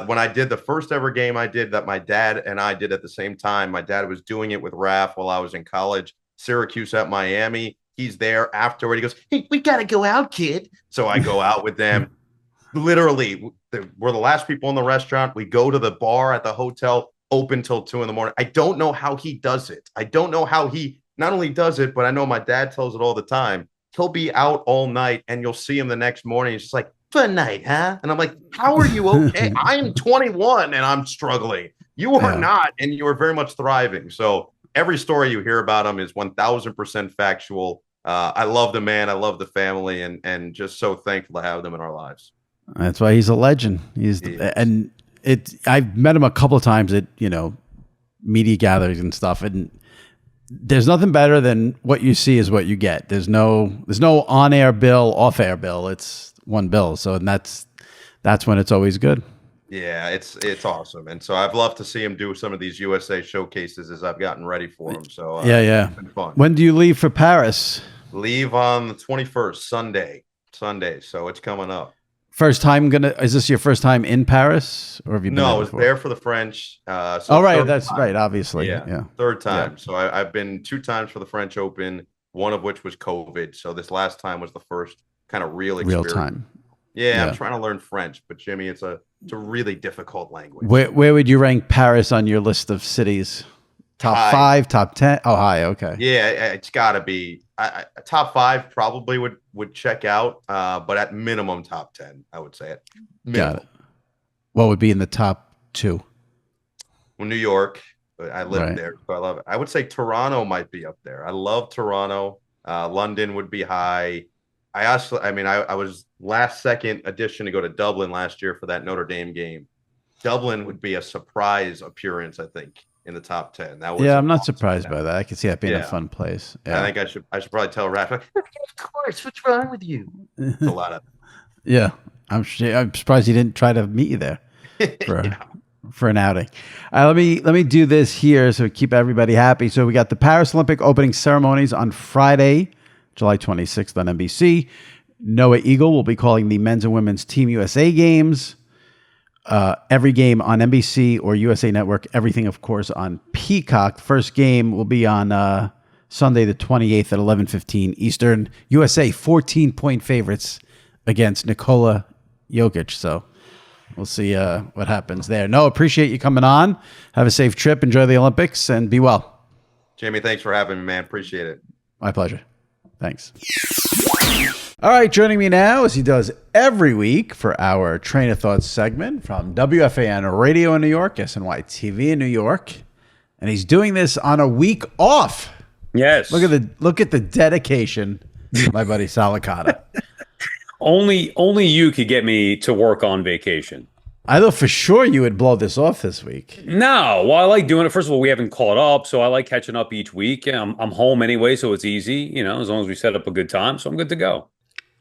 When I did the first ever game I did that my dad and I did at the same time, my dad was doing it with Raph while I was in college, Syracuse at Miami. He's there afterward. He goes, "Hey, we got to go out, kid." So I go out with them. Literally, we're the last people in the restaurant. We go to the bar at the hotel, open till 2 a.m. I don't know how he does it. I don't know how he not only does it, but I know my dad tells it all the time. He'll be out all night and you'll see him the next morning. He's just like, "Fun night, huh?" And I'm like, "How are you okay?" I'm 21 and I'm struggling. You are not, and you are very much thriving. So every story you hear about him is 1,000% factual. I love the man. I love the family, and just so thankful to have them in our lives. That's why he's a legend. I've met him a couple of times at, media gatherings and stuff. And there's nothing better than what you see is what you get. There's no on-air Bill, off-air Bill. It's one Bill. So that's when it's always good. Yeah, it's awesome. And so I've loved to see him do some of these USA showcases as I've gotten ready for him. So it's been fun. When do you leave for Paris? Leave on the 21st, Sunday. So it's coming up. Is this your first time in Paris, or have you been? No, I was there for the French. Right, that's right, obviously. Yeah. Third time. Yeah. So I've been 2 times for the French Open, one of which was COVID. So this last time was the first kind of real experience. Real time. Yeah, I'm trying to learn French, but Jimmy, it's a really difficult language. Where would you rank Paris on your list of cities? Top high. 5, top 10? Oh, high. Okay. Yeah, it's got to be top 5. Probably would check out, but at minimum top 10, I would say it. Got it. What would be in the top 2? Well, New York. I lived there, so I love it. I would say Toronto might be up there. I love Toronto. London would be high. I was last second edition to go to Dublin last year for that Notre Dame game. Dublin would be a surprise appearance, I think, in the top 10. I'm not surprised by that. I can see that being a fun place. Yeah. I think I should probably tell Raph, of course, what's wrong with you? It's a lot of I'm surprised he didn't try to meet you there for an outing. Let me do this here so keep everybody happy. So we got the Paris Olympic opening ceremonies on Friday, July 26th on NBC. Noah Eagle will be calling the men's and women's Team USA games. Every game on NBC or USA Network. Everything, of course, on Peacock. The first game will be on Sunday the 28th at 11:15 Eastern. USA 14-point favorites against Nikola Jokic. So we'll see what happens there. No, appreciate you coming on. Have a safe trip. Enjoy the Olympics and be well. Jamie, thanks for having me, man. Appreciate it. My pleasure. Thanks. All right, joining me now, as he does every week for our Traina Thoughts segment from WFAN Radio in New York, SNY TV in New York, and he's doing this on a week off. Yes. Look at the dedication, my buddy Sal Licata. Only you could get me to work on vacation. I thought for sure you would blow this off this week. No, well, I like doing it. First of all, we haven't caught up, so I like catching up each week. I'm home anyway, so it's easy, as long as we set up a good time, so I'm good to go.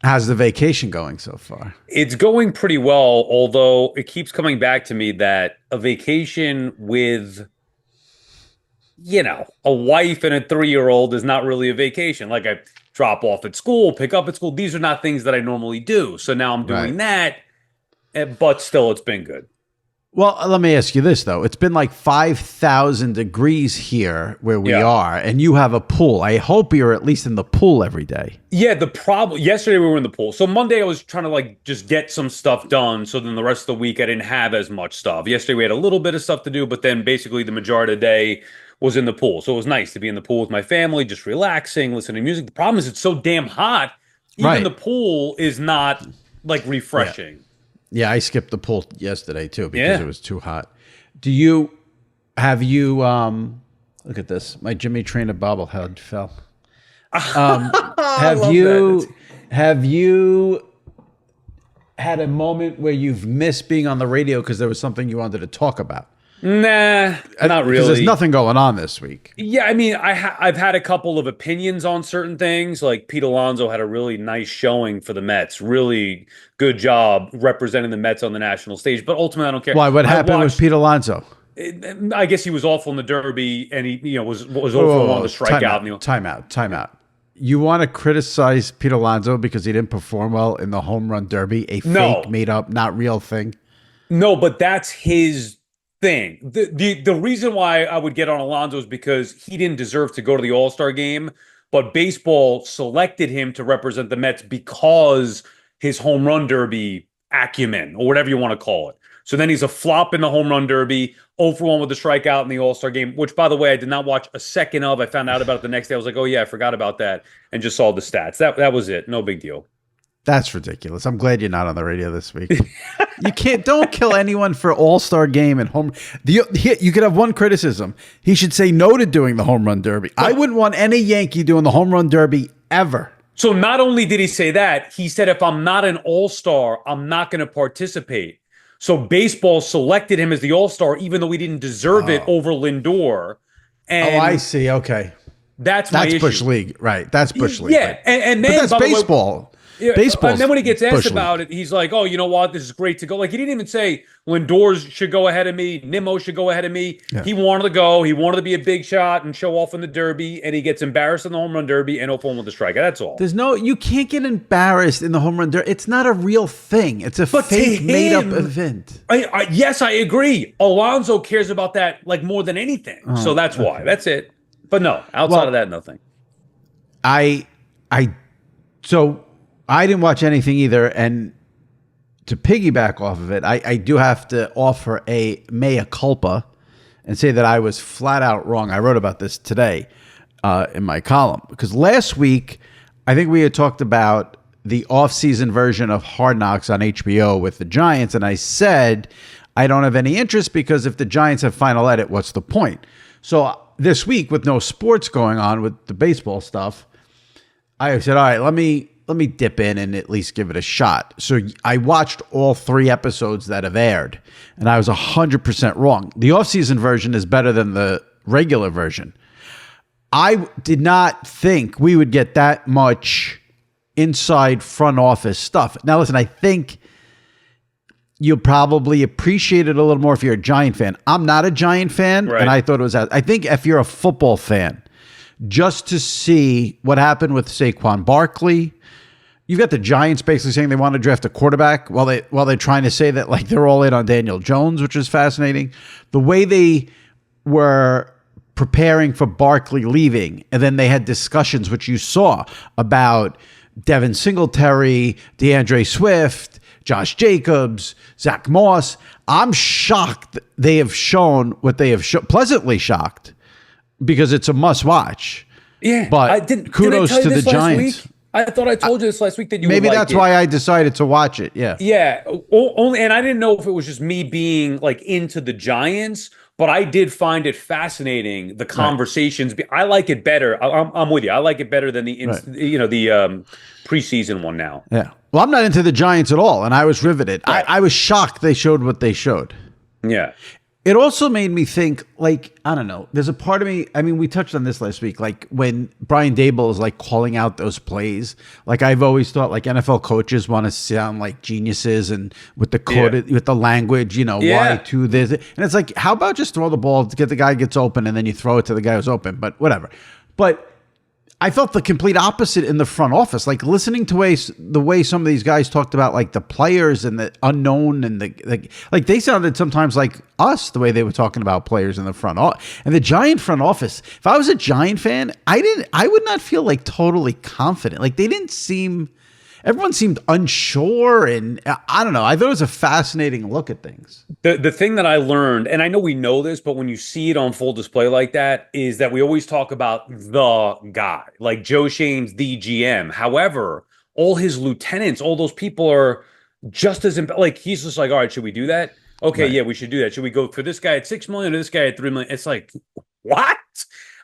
How's the vacation going so far? It's going pretty well, although it keeps coming back to me that a vacation with, a wife and a 3-year-old is not really a vacation. Like I drop off at school, pick up at school. These are not things that I normally do. So now I'm doing that, but still it's been good. Well, let me ask you this, though. It's been like 5,000 degrees here where we are, and you have a pool. I hope you're at least in the pool every day. Yeah, the problem, yesterday we were in the pool. So Monday I was trying to just get some stuff done. So then the rest of the week I didn't have as much stuff. Yesterday we had a little bit of stuff to do, but then basically the majority of the day was in the pool. So it was nice to be in the pool with my family, just relaxing, listening to music. The problem is it's so damn hot. Even the pool is not refreshing. Yeah. Yeah, I skipped the pool yesterday too because it was too hot. Look at this. My Jimmy Traina bobblehead fell. Have you had a moment where you've missed being on the radio because there was something you wanted to talk about? Nah, not really. There's nothing going on this week. Yeah, I mean, I've had a couple of opinions on certain things. Like Pete Alonso had a really nice showing for the Mets. Really good job representing the Mets on the national stage. But ultimately, I don't care. Why? What happened with Pete Alonso? I guess he was awful in the Derby, and he was awful on the strikeout. Time out. You want to criticize Pete Alonso because he didn't perform well in the home run derby? Fake, made up, not real thing? No, but that's his thing. The reason why I would get on Alonso is because he didn't deserve to go to the All-Star game, but baseball selected him to represent the Mets because his home run derby acumen, or whatever you want to call it. So then he's a flop in the home run derby, 0 for 1 with the strikeout in the All-Star game, which, by the way, I did not watch a second of. I found out about it the next day. I was like, oh, yeah, I forgot about that, and just saw the stats. That was it. No big deal. That's ridiculous. I'm glad you're not on the radio this week. Don't kill anyone for All-Star game and home. You could have one criticism. He should say no to doing the home run derby. I wouldn't want any Yankee doing the home run derby ever. So not only did he say that, he said, if I'm not an All-Star, I'm not going to participate. So baseball selected him as the All-Star, even though he didn't deserve it over Lindor. And I see. Okay. That's my issue. Bush League. Right. That's Bush League. Yeah. And then, but that's baseball. Baseball. And then when he gets asked about it, he's like, oh, you know what? This is great to go. Like, he didn't even say Lindor should go ahead of me. Nimmo should go ahead of me. Yeah. He wanted to go. He wanted to be a big shot and show off in the Derby. And he gets embarrassed in the home run derby and 0 for 1 with the strikeout. That's all. You can't get embarrassed in the home run derby. It's not a real thing. It's a fake, made up event. Yes, I agree. Alonso cares about that more than anything. So that's why. That's it. But no, outside of that, nothing. So I didn't watch anything either, and to piggyback off of it, I do have to offer a mea culpa and say that I was flat out wrong. I wrote about this today in my column, because last week, I think we had talked about the off-season version of Hard Knocks on HBO with the Giants, and I said I don't have any interest because if the Giants have final edit, what's the point? So this week, with no sports going on with the baseball stuff, I said, all right, let me dip in and at least give it a shot. So I watched all 3 episodes that have aired, and I was 100% wrong. The off-season version is better than the regular version. I did not think we would get that much inside front office stuff. Now, listen, I think you'll probably appreciate it a little more if you're a Giant fan. I'm not a Giant fan, and I thought it was. I think if you're a football fan, just to see what happened with Saquon Barkley. You've got the Giants basically saying they want to draft a quarterback while they're trying to say that like they're all in on Daniel Jones, which is fascinating. The way they were preparing for Barkley leaving, and then they had discussions, which you saw, about Devin Singletary, DeAndre Swift, Josh Jacobs, Zach Moss. I'm shocked they have shown what they have shown. Pleasantly shocked, because it's a must watch. Yeah, but kudos to the Giants. I thought I told you this last week that you maybe would like that's it. why I decided to watch it. Yeah. Yeah. Only, and I didn't know if it was just me being like into the Giants, but I did find it fascinating, the conversations. Right. I like it better. I'm with you. I like it better than the preseason one now. Yeah. Well, I'm not into the Giants at all, and I was riveted. Right. I was shocked they showed what they showed. Yeah. It also made me think, like, I don't know, there's a part of me, I mean, we touched on this last week, like when Brian Daboll is like calling out those plays, like I've always thought like NFL coaches want to sound like geniuses and with the coded, with the language, why to this. And it's like, how about just throw the ball to get the guy gets open and then you throw it to the guy who's open, but whatever. But I felt the complete opposite in the front office, like listening to the way some of these guys talked about like the players and the unknown and like they sounded sometimes like us, the way they were talking about players in the front office. And the Giant front office, if I was a Giant fan, I would not feel like totally confident. Like everyone seemed unsure, and I don't know. I thought it was a fascinating look at things. The thing that I learned, and I know we know this, but when you see it on full display like that, is that we always talk about the guy, like Joe Shane's the GM. However, all his lieutenants, all those people are just as like he's just like, all right, should we do that? Okay, right. Yeah, we should do that. Should we go for this guy at $6 million or this guy at $3 million? It's like, what?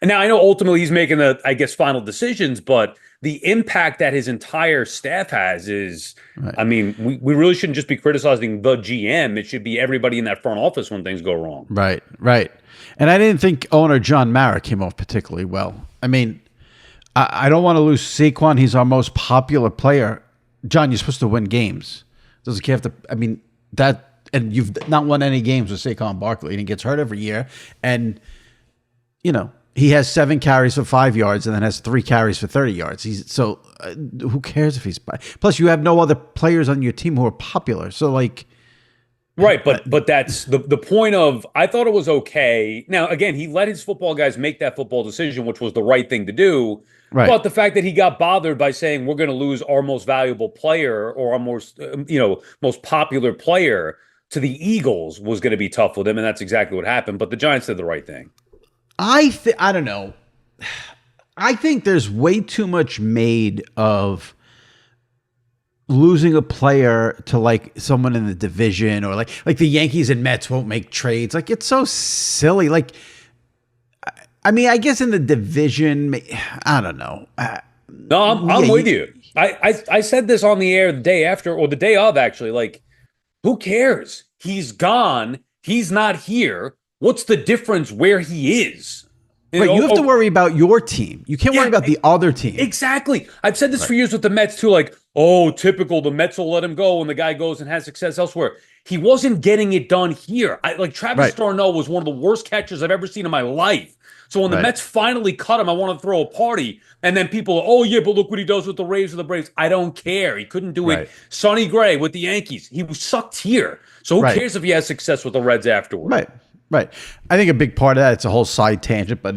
And now I know ultimately he's making the, I guess, final decisions, but the impact that his entire staff has is, right. I mean, we really shouldn't just be criticizing the GM. It should be everybody in that front office when things go wrong. Right, right. And I didn't think owner John Mara came off particularly well. I mean, I don't want to lose Saquon. He's our most popular player. John, you're supposed to win games. Doesn't have to, I mean, and you've not won any games with Saquon Barkley, and he gets hurt every year. And, he has 7 carries for 5 yards and then has 3 carries for 30 yards. Who cares if he's plus you have no other players on your team who are popular. So like, right. But that's the point of, I thought it was okay. Now, again, he let his football guys make that football decision, which was the right thing to do. Right. But the fact that he got bothered by saying we're going to lose our most valuable player or our most popular player to the Eagles was going to be tough with him. And that's exactly what happened. But the Giants did the right thing. I don't know. I think there's way too much made of losing a player to like someone in the division, or like the Yankees and Mets won't make trades. Like, it's so silly. Like, I mean, I guess in the division, I don't know. No, I'm with you. I said this on the air the day after, or the day of, actually. Like, who cares? He's gone. He's not here. What's the difference where he is? Right, you have to worry about your team. You can't worry about the other team. Exactly. I've said this for years with the Mets too. Like, typical. The Mets will let him go when the guy goes and has success elsewhere. He wasn't getting it done here. Travis d'Arnaud was one of the worst catchers I've ever seen in my life. So when the Mets finally cut him, I want to throw a party. And then people, but look what he does with the Rays or the Braves. I don't care. He couldn't do it. Sonny Gray with the Yankees. He sucked here. So who cares if he has success with the Reds afterward? Right. Right. I think a big part of that, it's a whole side tangent, but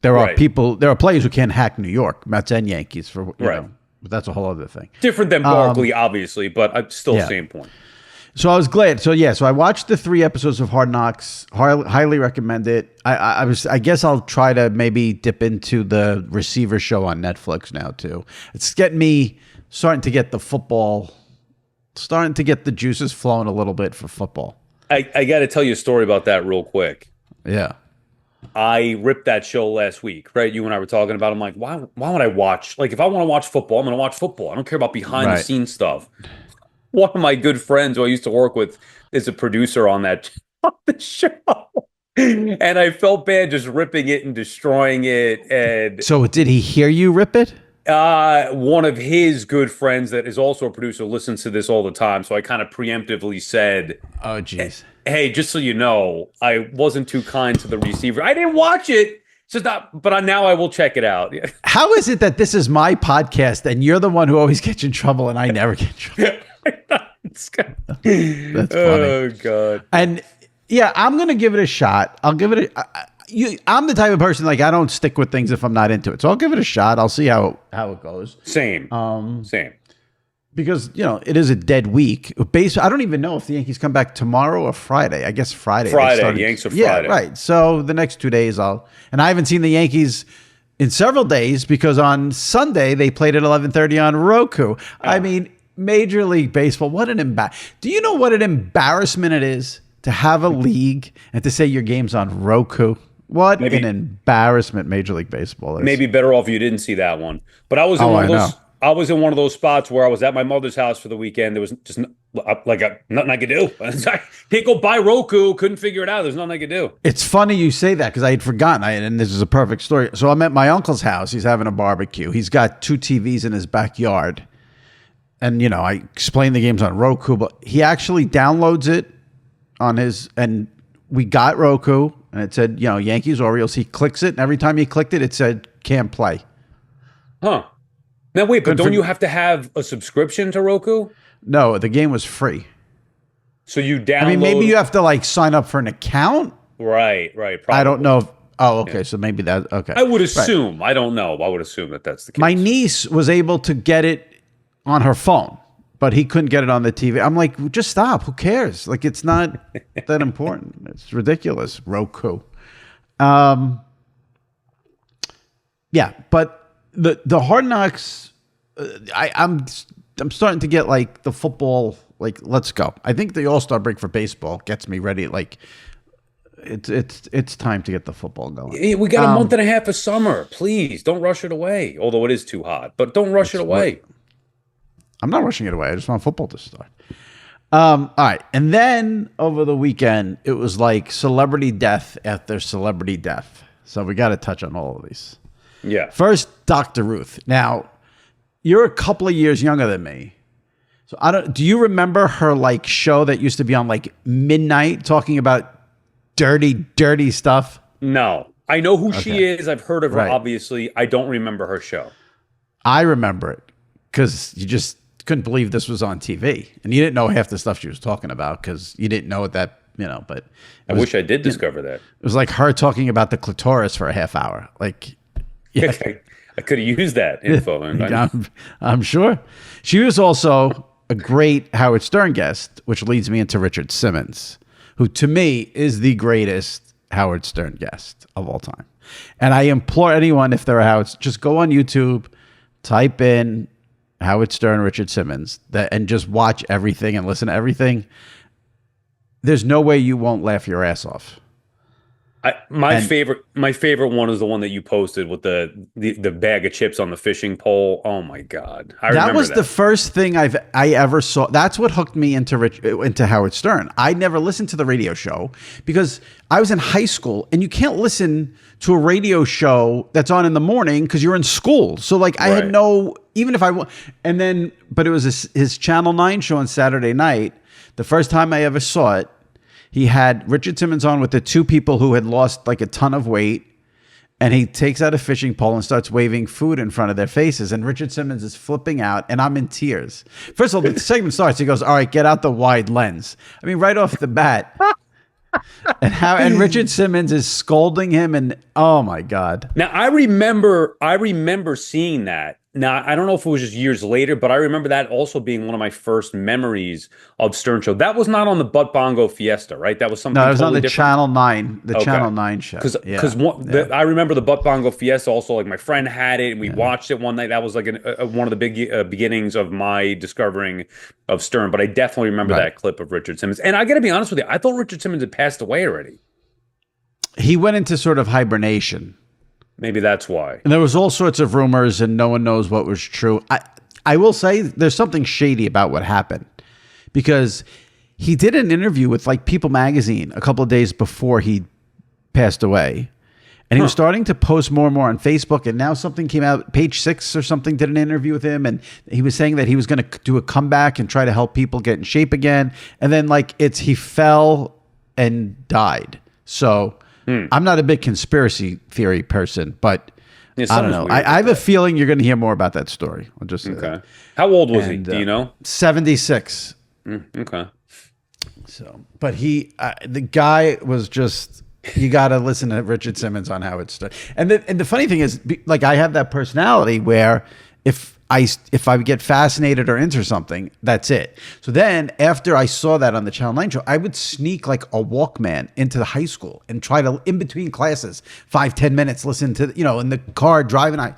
there are players who can't hack New York, Mets and Yankees, but that's a whole other thing. Different than Barkley, obviously, but still same point. So I was glad. So I watched the 3 episodes of Hard Knocks. Highly recommend it. I guess I'll try to maybe dip into the Receiver show on Netflix now too. It's getting me starting to get the juices flowing a little bit for football. I got to tell you a story about that real quick. Yeah. I ripped that show last week, right? You and I were talking about it. I'm like, why would I watch? Like, if I want to watch football, I'm going to watch football. I don't care about behind-the-scenes stuff. One of my good friends who I used to work with is a producer on the show. And I felt bad just ripping it and destroying it. And so did he hear you rip it? One of his good friends that is also a producer listens to this all the time. So I kind of preemptively said, oh, geez. Hey, just so you know, I wasn't too kind to the Receiver. I didn't watch it. just not. But now I will check it out. Yeah. How is it that this is my podcast and you're the one who always gets in trouble and I never get in trouble? That's funny. Oh God. And yeah, I'm gonna give it a shot. I'll give it I'm the type of person, like, I don't stick with things if I'm not into it. So I'll give it a shot. I'll see how it goes. Same. Same. Because, it is a dead week. I don't even know if the Yankees come back tomorrow or Friday. I guess Friday. Yanks are Friday. Yeah, right. So the next 2 days and I haven't seen the Yankees in several days because on Sunday they played at 11:30 on Roku. I mean, Major League Baseball, what an do you know what an embarrassment it is to have a league and to say your game's on Roku? What an embarrassment Major League Baseball is. Maybe better off you didn't see that one. But I was in one of those. I was in one of those spots where I was at my mother's house for the weekend. There was just nothing I could do. Can't go buy Roku. Couldn't figure it out. There's nothing I could do. It's funny you say that because I had forgotten. And this is a perfect story. So I'm at my uncle's house. He's having a barbecue. He's got 2 TVs in his backyard. And, I explained the games on Roku, but he actually downloads it on his, and we got Roku, and it said, Yankees, Orioles. He clicks it, and every time he clicked it, it said, can't play. Huh. Now, wait, but don't you have to have a subscription to Roku? No, the game was free. So you download... I mean, maybe you have to, sign up for an account? Right. Probably. I don't know. Okay, so maybe that... Okay. I would assume. Right. I don't know. I would assume that's the case. My niece was able to get it on her phone, but he couldn't get it on the TV. I'm like, just stop. Who cares? It's not that important. It's ridiculous. Roku. Yeah, but the Hard Knocks, I'm starting to get the football, let's go. I think the All-Star break for baseball gets me ready. It's time to get the football going. Yeah, we got a month and a half of summer. Please don't rush it away. Although it is too hot, but don't rush it away. I'm not rushing it away. I just want football to start. All right. And then over the weekend, it was celebrity death after celebrity death. So we got to touch on all of these. Yeah. First, Dr. Ruth. Now, you're a couple of years younger than me. So do you remember her show that used to be on midnight talking about dirty stuff? No. I know who she is. I've heard of her, obviously. I don't remember her show. I remember it because you just couldn't believe this was on TV. And you didn't know half the stuff she was talking about because you didn't know what that, but... I wish I did discover that. It was her talking about the clitoris for a half hour. Yeah. I could have used that info. I'm sure. She was also a great Howard Stern guest, which leads me into Richard Simmons, who to me is the greatest Howard Stern guest of all time. And I implore anyone, if they're a Howard, just go on YouTube, type in Howard Stern, Richard Simmons, and just watch everything and listen to everything. There's no way you won't laugh your ass off. My favorite one is the one that you posted with the bag of chips on the fishing pole. Oh my God. That was the first thing I ever saw. That's what hooked me into Howard Stern. I never listened to the radio show because I was in high school and you can't listen to a radio show that's on in the morning because you're in school. So I had no, even if but it was his Channel 9 show on Saturday night. The first time I ever saw it, he had Richard Simmons on with the 2 people who had lost a ton of weight. And he takes out a fishing pole and starts waving food in front of their faces. And Richard Simmons is flipping out and I'm in tears. First of all, the segment starts. He goes, all right, get out the wide lens. I mean, right off the bat. And Richard Simmons is scolding him. And oh my God. Now I remember seeing that. Now, I don't know if it was just years later, but I remember that also being one of my first memories of Stern Show. That was not on the Butt Bongo Fiesta, right? That was something No, it was totally on the different. Channel 9, Channel 9 show. Because I remember the Butt Bongo Fiesta also, my friend had it, and we watched it one night. That was one of the big beginnings of my discovering of Stern, but I definitely remember that clip of Richard Simmons. And I got to be honest with you, I thought Richard Simmons had passed away already. He went into sort of hibernation. Maybe that's why. And there was all sorts of rumors and no one knows what was true. I will say there's something shady about what happened because he did an interview with People Magazine a couple of days before he passed away. And he was starting to post more and more on Facebook. And now something came out, Page 6 or something did an interview with him. And he was saying that he was going to do a comeback and try to help people get in shape again. And then he fell and died. So I'm not a big conspiracy theory person, but Yeah, I don't know. I have a feeling you're going to hear more about that story. I'll just say Okay. that. How old was he? Do you know? 76. Okay. So, but the guy was just, you got to listen to Richard Simmons on how it started. And the funny thing is, like, I have that personality where if I get fascinated or into something, that's it. So then after I saw that on the Channel 9 show, I would sneak like a Walkman into the high school and try to, in between classes, 5-10 minutes, listen to, in the car driving. And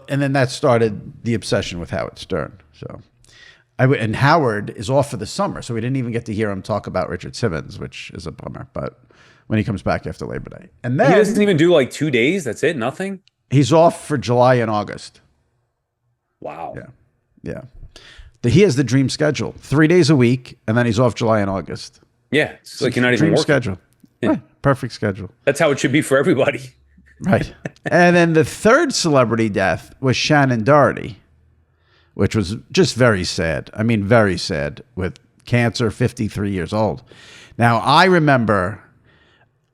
then that started the obsession with Howard Stern. So and Howard is off for the summer, so we didn't even get to hear him talk about Richard Simmons, which is a bummer. But when he comes back after Labor Day, and then he doesn't even do like 2 days. That's it. Nothing. He's off for July and August. Wow. Yeah. He has the dream schedule: 3 days a week, and then he's off July and August. Yeah, it's like you're not even working. Schedule. Yeah. Right. Perfect schedule. That's how it should be for everybody. Right. And then the third celebrity death was Shannen Doherty, which was just very sad. I mean, very sad, with cancer, 53 years old. Now, I remember,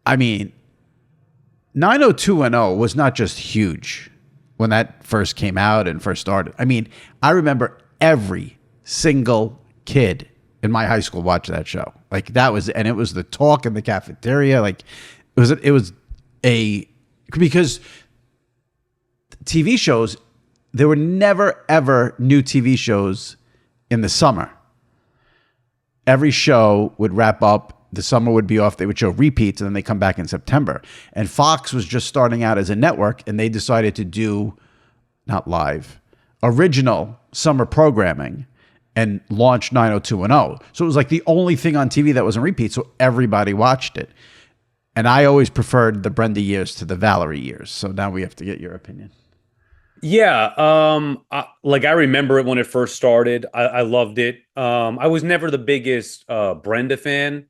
90210 was not just huge when that first came out and first started. I remember every single kid in my high school watched that show. Like, and it was the talk in the cafeteria. Like, because TV shows, there were never, ever new TV shows in the summer. Every show would wrap up. The summer would be off. They would show repeats, and then they come back in September. And Fox was just starting out as a network, and they decided to do, not live, original summer programming and launch 90210. So it was like the only thing on TV that wasn't repeat, so everybody watched it. And I always preferred the Brenda years to the Valerie years. So now we have to get your opinion. Yeah, I remember it when it first started. I loved it. I was never the biggest Brenda fan,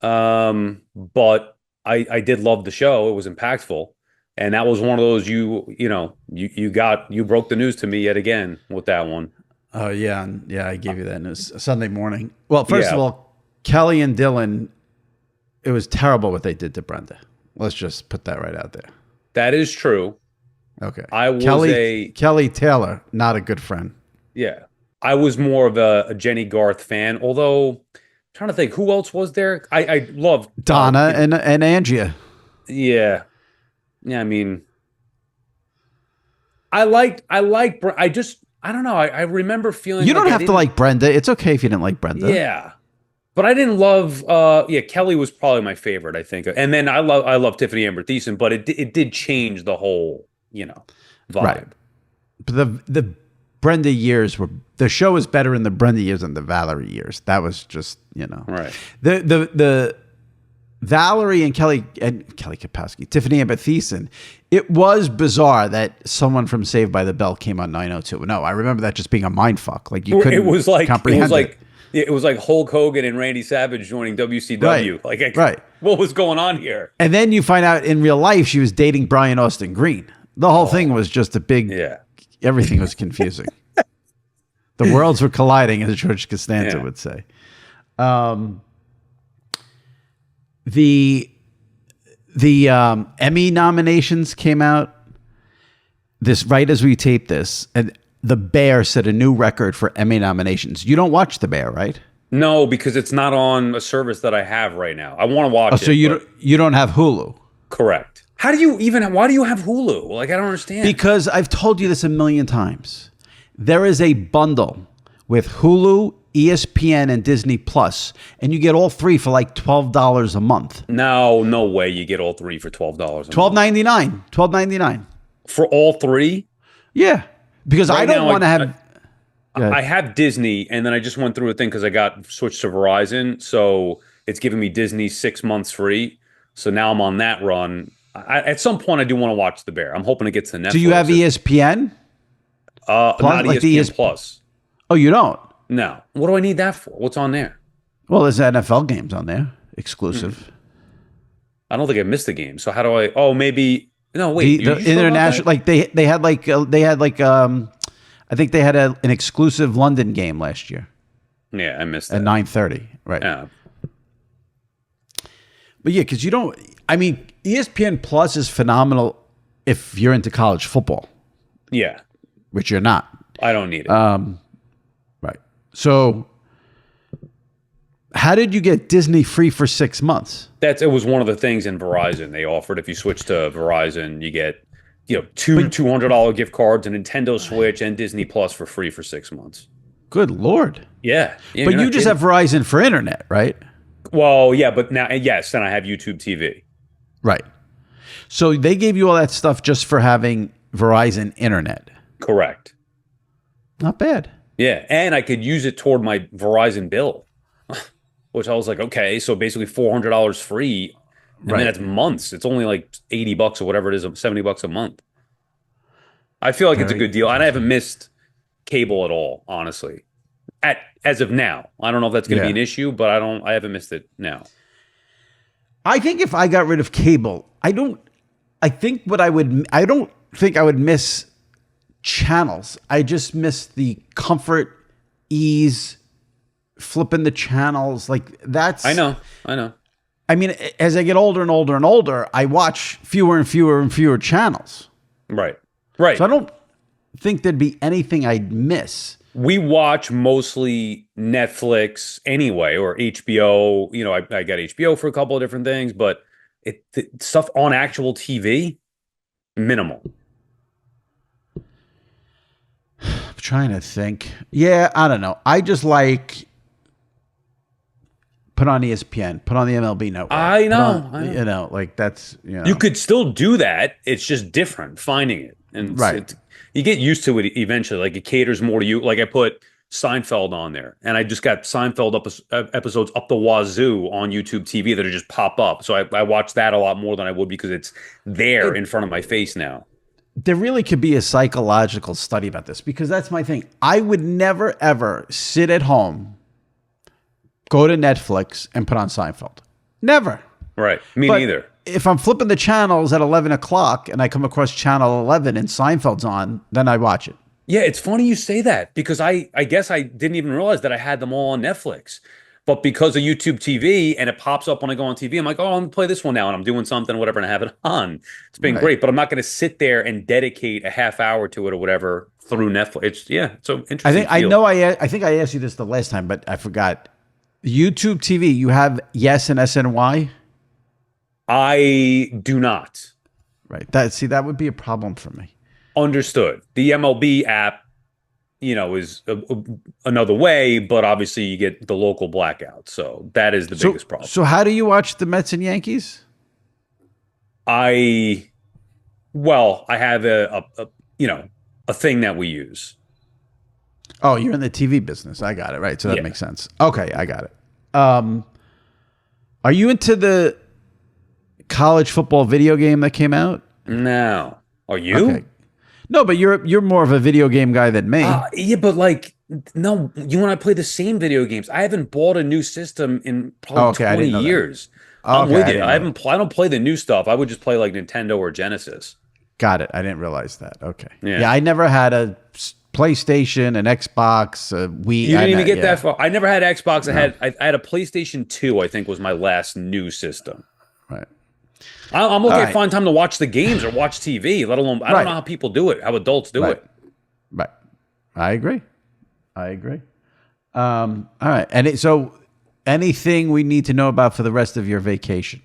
but I did love the show. It was impactful, and that was one of those you broke the news to me yet again with that one. Oh yeah, I gave you that news Sunday morning. Well, first of all, Kelly and Dylan, it was terrible what they did to Brenda. Let's just put that right out there. That is true. Okay. I was Kelly Taylor, not a good friend. Yeah. I was more of a Jenny Garth fan, although I'm trying to think who else was there. I loved Donna and Andrea. Yeah. Yeah, I don't know. I remember feeling you don't have to like Brenda. It's okay if you didn't like Brenda. Yeah. But I didn't love Kelly was probably my favorite, I think. And then I love Tiffany Amber Thiessen, but it did change the whole vibe. Right. But the Brenda years the show was better in the Brenda years than the Valerie years. That was just, Right. The Valerie and Kelly Kapowski, Tiffany Amber Thiessen, it was bizarre that someone from Saved by the Bell came on 90210. I remember that just being a mind fuck. Like, you couldn't comprehend it. It was like Hulk Hogan and Randy Savage joining WCW. Right. Right. What was going on here? And then you find out in real life she was dating Brian Austin Green. The whole thing was just a big, everything was confusing. The worlds were colliding, as George Costanza would say. The Emmy nominations came out right as we taped this, and The Bear set a new record for Emmy nominations. You don't watch The Bear, right? No, because it's not on a service that I have right now. I want to watch it. So you don't have Hulu? Correct. Why do you have Hulu? Like, I don't understand. Because I've told you this a million times. There is a bundle with Hulu, ESPN, and Disney Plus, and you get all three for like $12 a month. No way you get all three for $12 a month. $12.99. For all three? Yeah. Because I don't want to have... I have Disney, and then I just went through a thing because I got switched to Verizon, so it's giving me Disney 6 months free. So now I'm on that run. At some point, I do want to watch The Bear. I'm hoping it gets to Netflix. Do you have ESPN? Not like ESPN Plus. Oh, you don't? No. What do I need that for? What's on there? Well, there's NFL games on there, exclusive. I don't think I missed a game. So how do I? Oh, maybe. No, wait. The international, like they had I think they had an exclusive London game last year. Yeah, I missed that. At 9:30, right? Yeah. But yeah, because you don't. I mean, ESPN Plus is phenomenal if you're into college football, Yeah. which you're not. I don't need it. Right. So, how did you get Disney free for 6 months? It was one of the things in Verizon they offered. If you switch to Verizon, you get two $200 gift cards, a Nintendo Switch, and Disney Plus for free for 6 months. Good Lord. Yeah. But you just have Verizon for internet, right? Well, yeah, but now, yes, then I have YouTube TV. Right. So they gave you all that stuff just for having Verizon internet. Correct. Not bad. Yeah, and I could use it toward my Verizon bill, which I was like, okay, so basically $400 free, and then it's months. It's only like $80 or whatever it is, $70 a month. I feel like it's a good deal, and I haven't missed cable at all, honestly. As of now, I don't know if that's going to be an issue, but I haven't missed it now. I think if I got rid of cable, I don't think I would miss channels. I just miss the comfort, ease, flipping the channels. Like that's. I know. I mean, as I get older and older and older, I watch fewer and fewer and fewer channels. Right. So I don't think there'd be anything I'd miss. We watch mostly Netflix anyway, or HBO. I got HBO for a couple of different things, but stuff on actual TV, minimal. I'm trying to think. Yeah, I don't know. I just like put on ESPN, put on the MLB network. I know. Like that's, You could still do that. It's just different finding it. And you get used to it eventually. Like it caters more to you. Like I put Seinfeld on there, and I just got Seinfeld episodes up the wazoo on YouTube TV that just pop up. So I watch that a lot more than I would because it's there in front of my face now. There really could be a psychological study about this, because that's my thing. I would never, ever sit at home, go to Netflix, and put on Seinfeld. Never. Right. Me neither. If I'm flipping the channels at 11 o'clock and I come across channel 11 and Seinfeld's on, then I watch it. Yeah, it's funny you say that, because I guess I didn't even realize that I had them all on Netflix. But because of YouTube TV and it pops up when I go on TV, I'm like, oh, I'm going to play this one now, and I'm doing something, whatever, and I have it on. It's been great, but I'm not going to sit there and dedicate a half hour to it or whatever through Netflix. It's so interesting. I think I asked you this the last time, but I forgot. YouTube TV, you have Yes and SNY? I do not. Right. That would be a problem for me. Understood. The MLB app, is another way, but obviously you get the local blackout. So that is the biggest problem. So how do you watch the Mets and Yankees? I have a thing that we use. Oh, you're in the TV business. I got it. Right. So that makes sense. Okay. I got it. Are you into the college football video game that came out? No. Are you? Okay. No, but you're more of a video game guy than me. Yeah, but no, you and I play the same video games. I haven't bought a new system in probably 20 years. I'm with you. I don't play the new stuff. I would just play like Nintendo or Genesis. Got it. I didn't realize that. Okay. Yeah, I never had a PlayStation, an Xbox, a Wii. You didn't even get that far. I never had Xbox. No. I had a PlayStation 2, I think was my last new system. Right. I'm okay to find time to watch the games or watch TV, let alone, I don't know how people do it, how adults do it. Right. I agree. All right. And so anything we need to know about for the rest of your vacation?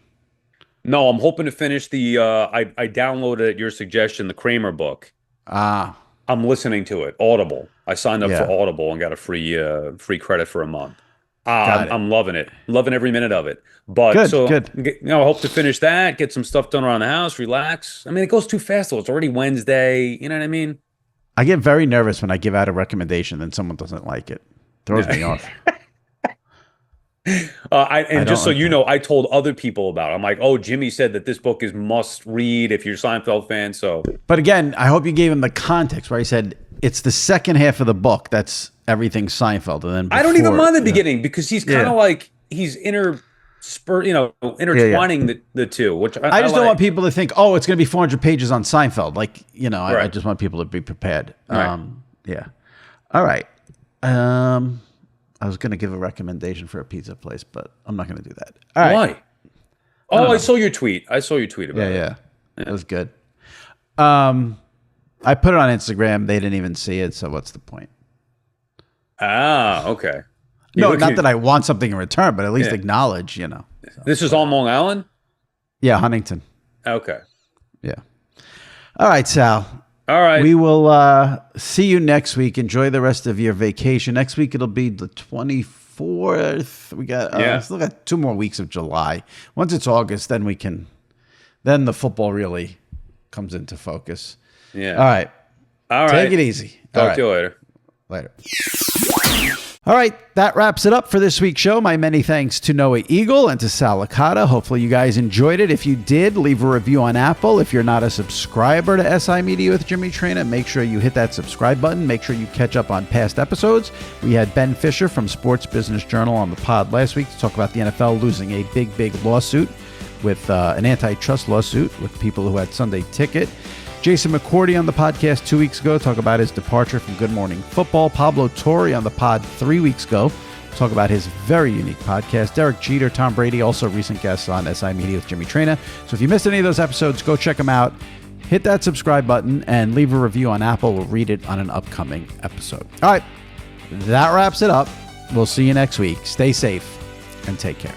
No, I'm hoping to finish I downloaded at your suggestion, the Kramer book. I'm listening to it, Audible. I signed up for Audible and got a free credit for a month. I'm loving it. Loving every minute of it. But good. I hope to finish that, get some stuff done around the house, relax. I mean, it goes too fast though. It's already Wednesday. You know what I mean? I get very nervous when I give out a recommendation and someone doesn't like it. Throws me off. Just so you know, I told other people about it. I'm like, oh, Jimmy said that this book is must read if you're a Seinfeld fan. So, but again, I hope you gave him the context where he said it's the second half of the book that's everything Seinfeld, and then I don't even mind the beginning because he's kind of like he's intertwining the two. Which I just don't want people to think, oh, it's going to be 400 pages on Seinfeld. Like I just want people to be prepared. Right. Yeah. All right. I was going to give a recommendation for a pizza place, but I'm not going to do that. All right. Why? Oh, I saw your tweet. I saw your tweet about it. Yeah. It was good. I put it on Instagram. They didn't even see it, so what's the point? Ah, okay. No, not that I want something in return, but at least acknowledge, So. This is on Long Island? Yeah, Huntington. Okay. Yeah. All right, Sal. All right. We will see you next week. Enjoy the rest of your vacation. Next week it'll be the 24th. We got still got 2 more weeks of July. Once it's August, then then the football really comes into focus. Yeah. All right. Take it easy. Talk to you later. Later. All right, that wraps it up for this week's show. My many thanks to Noah Eagle and to Sal Licata. Hopefully you guys enjoyed it. If you did, leave a review on Apple. If you're not a subscriber to SI Media with Jimmy Traina, make sure you hit that subscribe button. Make sure you catch up on past episodes. We had Ben Fisher from Sports Business Journal on the pod last week to talk about the NFL losing a big lawsuit with an antitrust lawsuit with people who had Sunday Ticket. Jason McCourty on the podcast 2 weeks ago, talk about his departure from Good Morning Football. Pablo Torre on the pod 3 weeks ago, talk about his very unique podcast. Derek Jeter, Tom Brady, also recent guests on SI Media with Jimmy Traina. So if you missed any of those episodes, go check them out. Hit that subscribe button and leave a review on Apple. We'll read it on an upcoming episode. All right, that wraps it up. We'll see you next week. Stay safe and take care.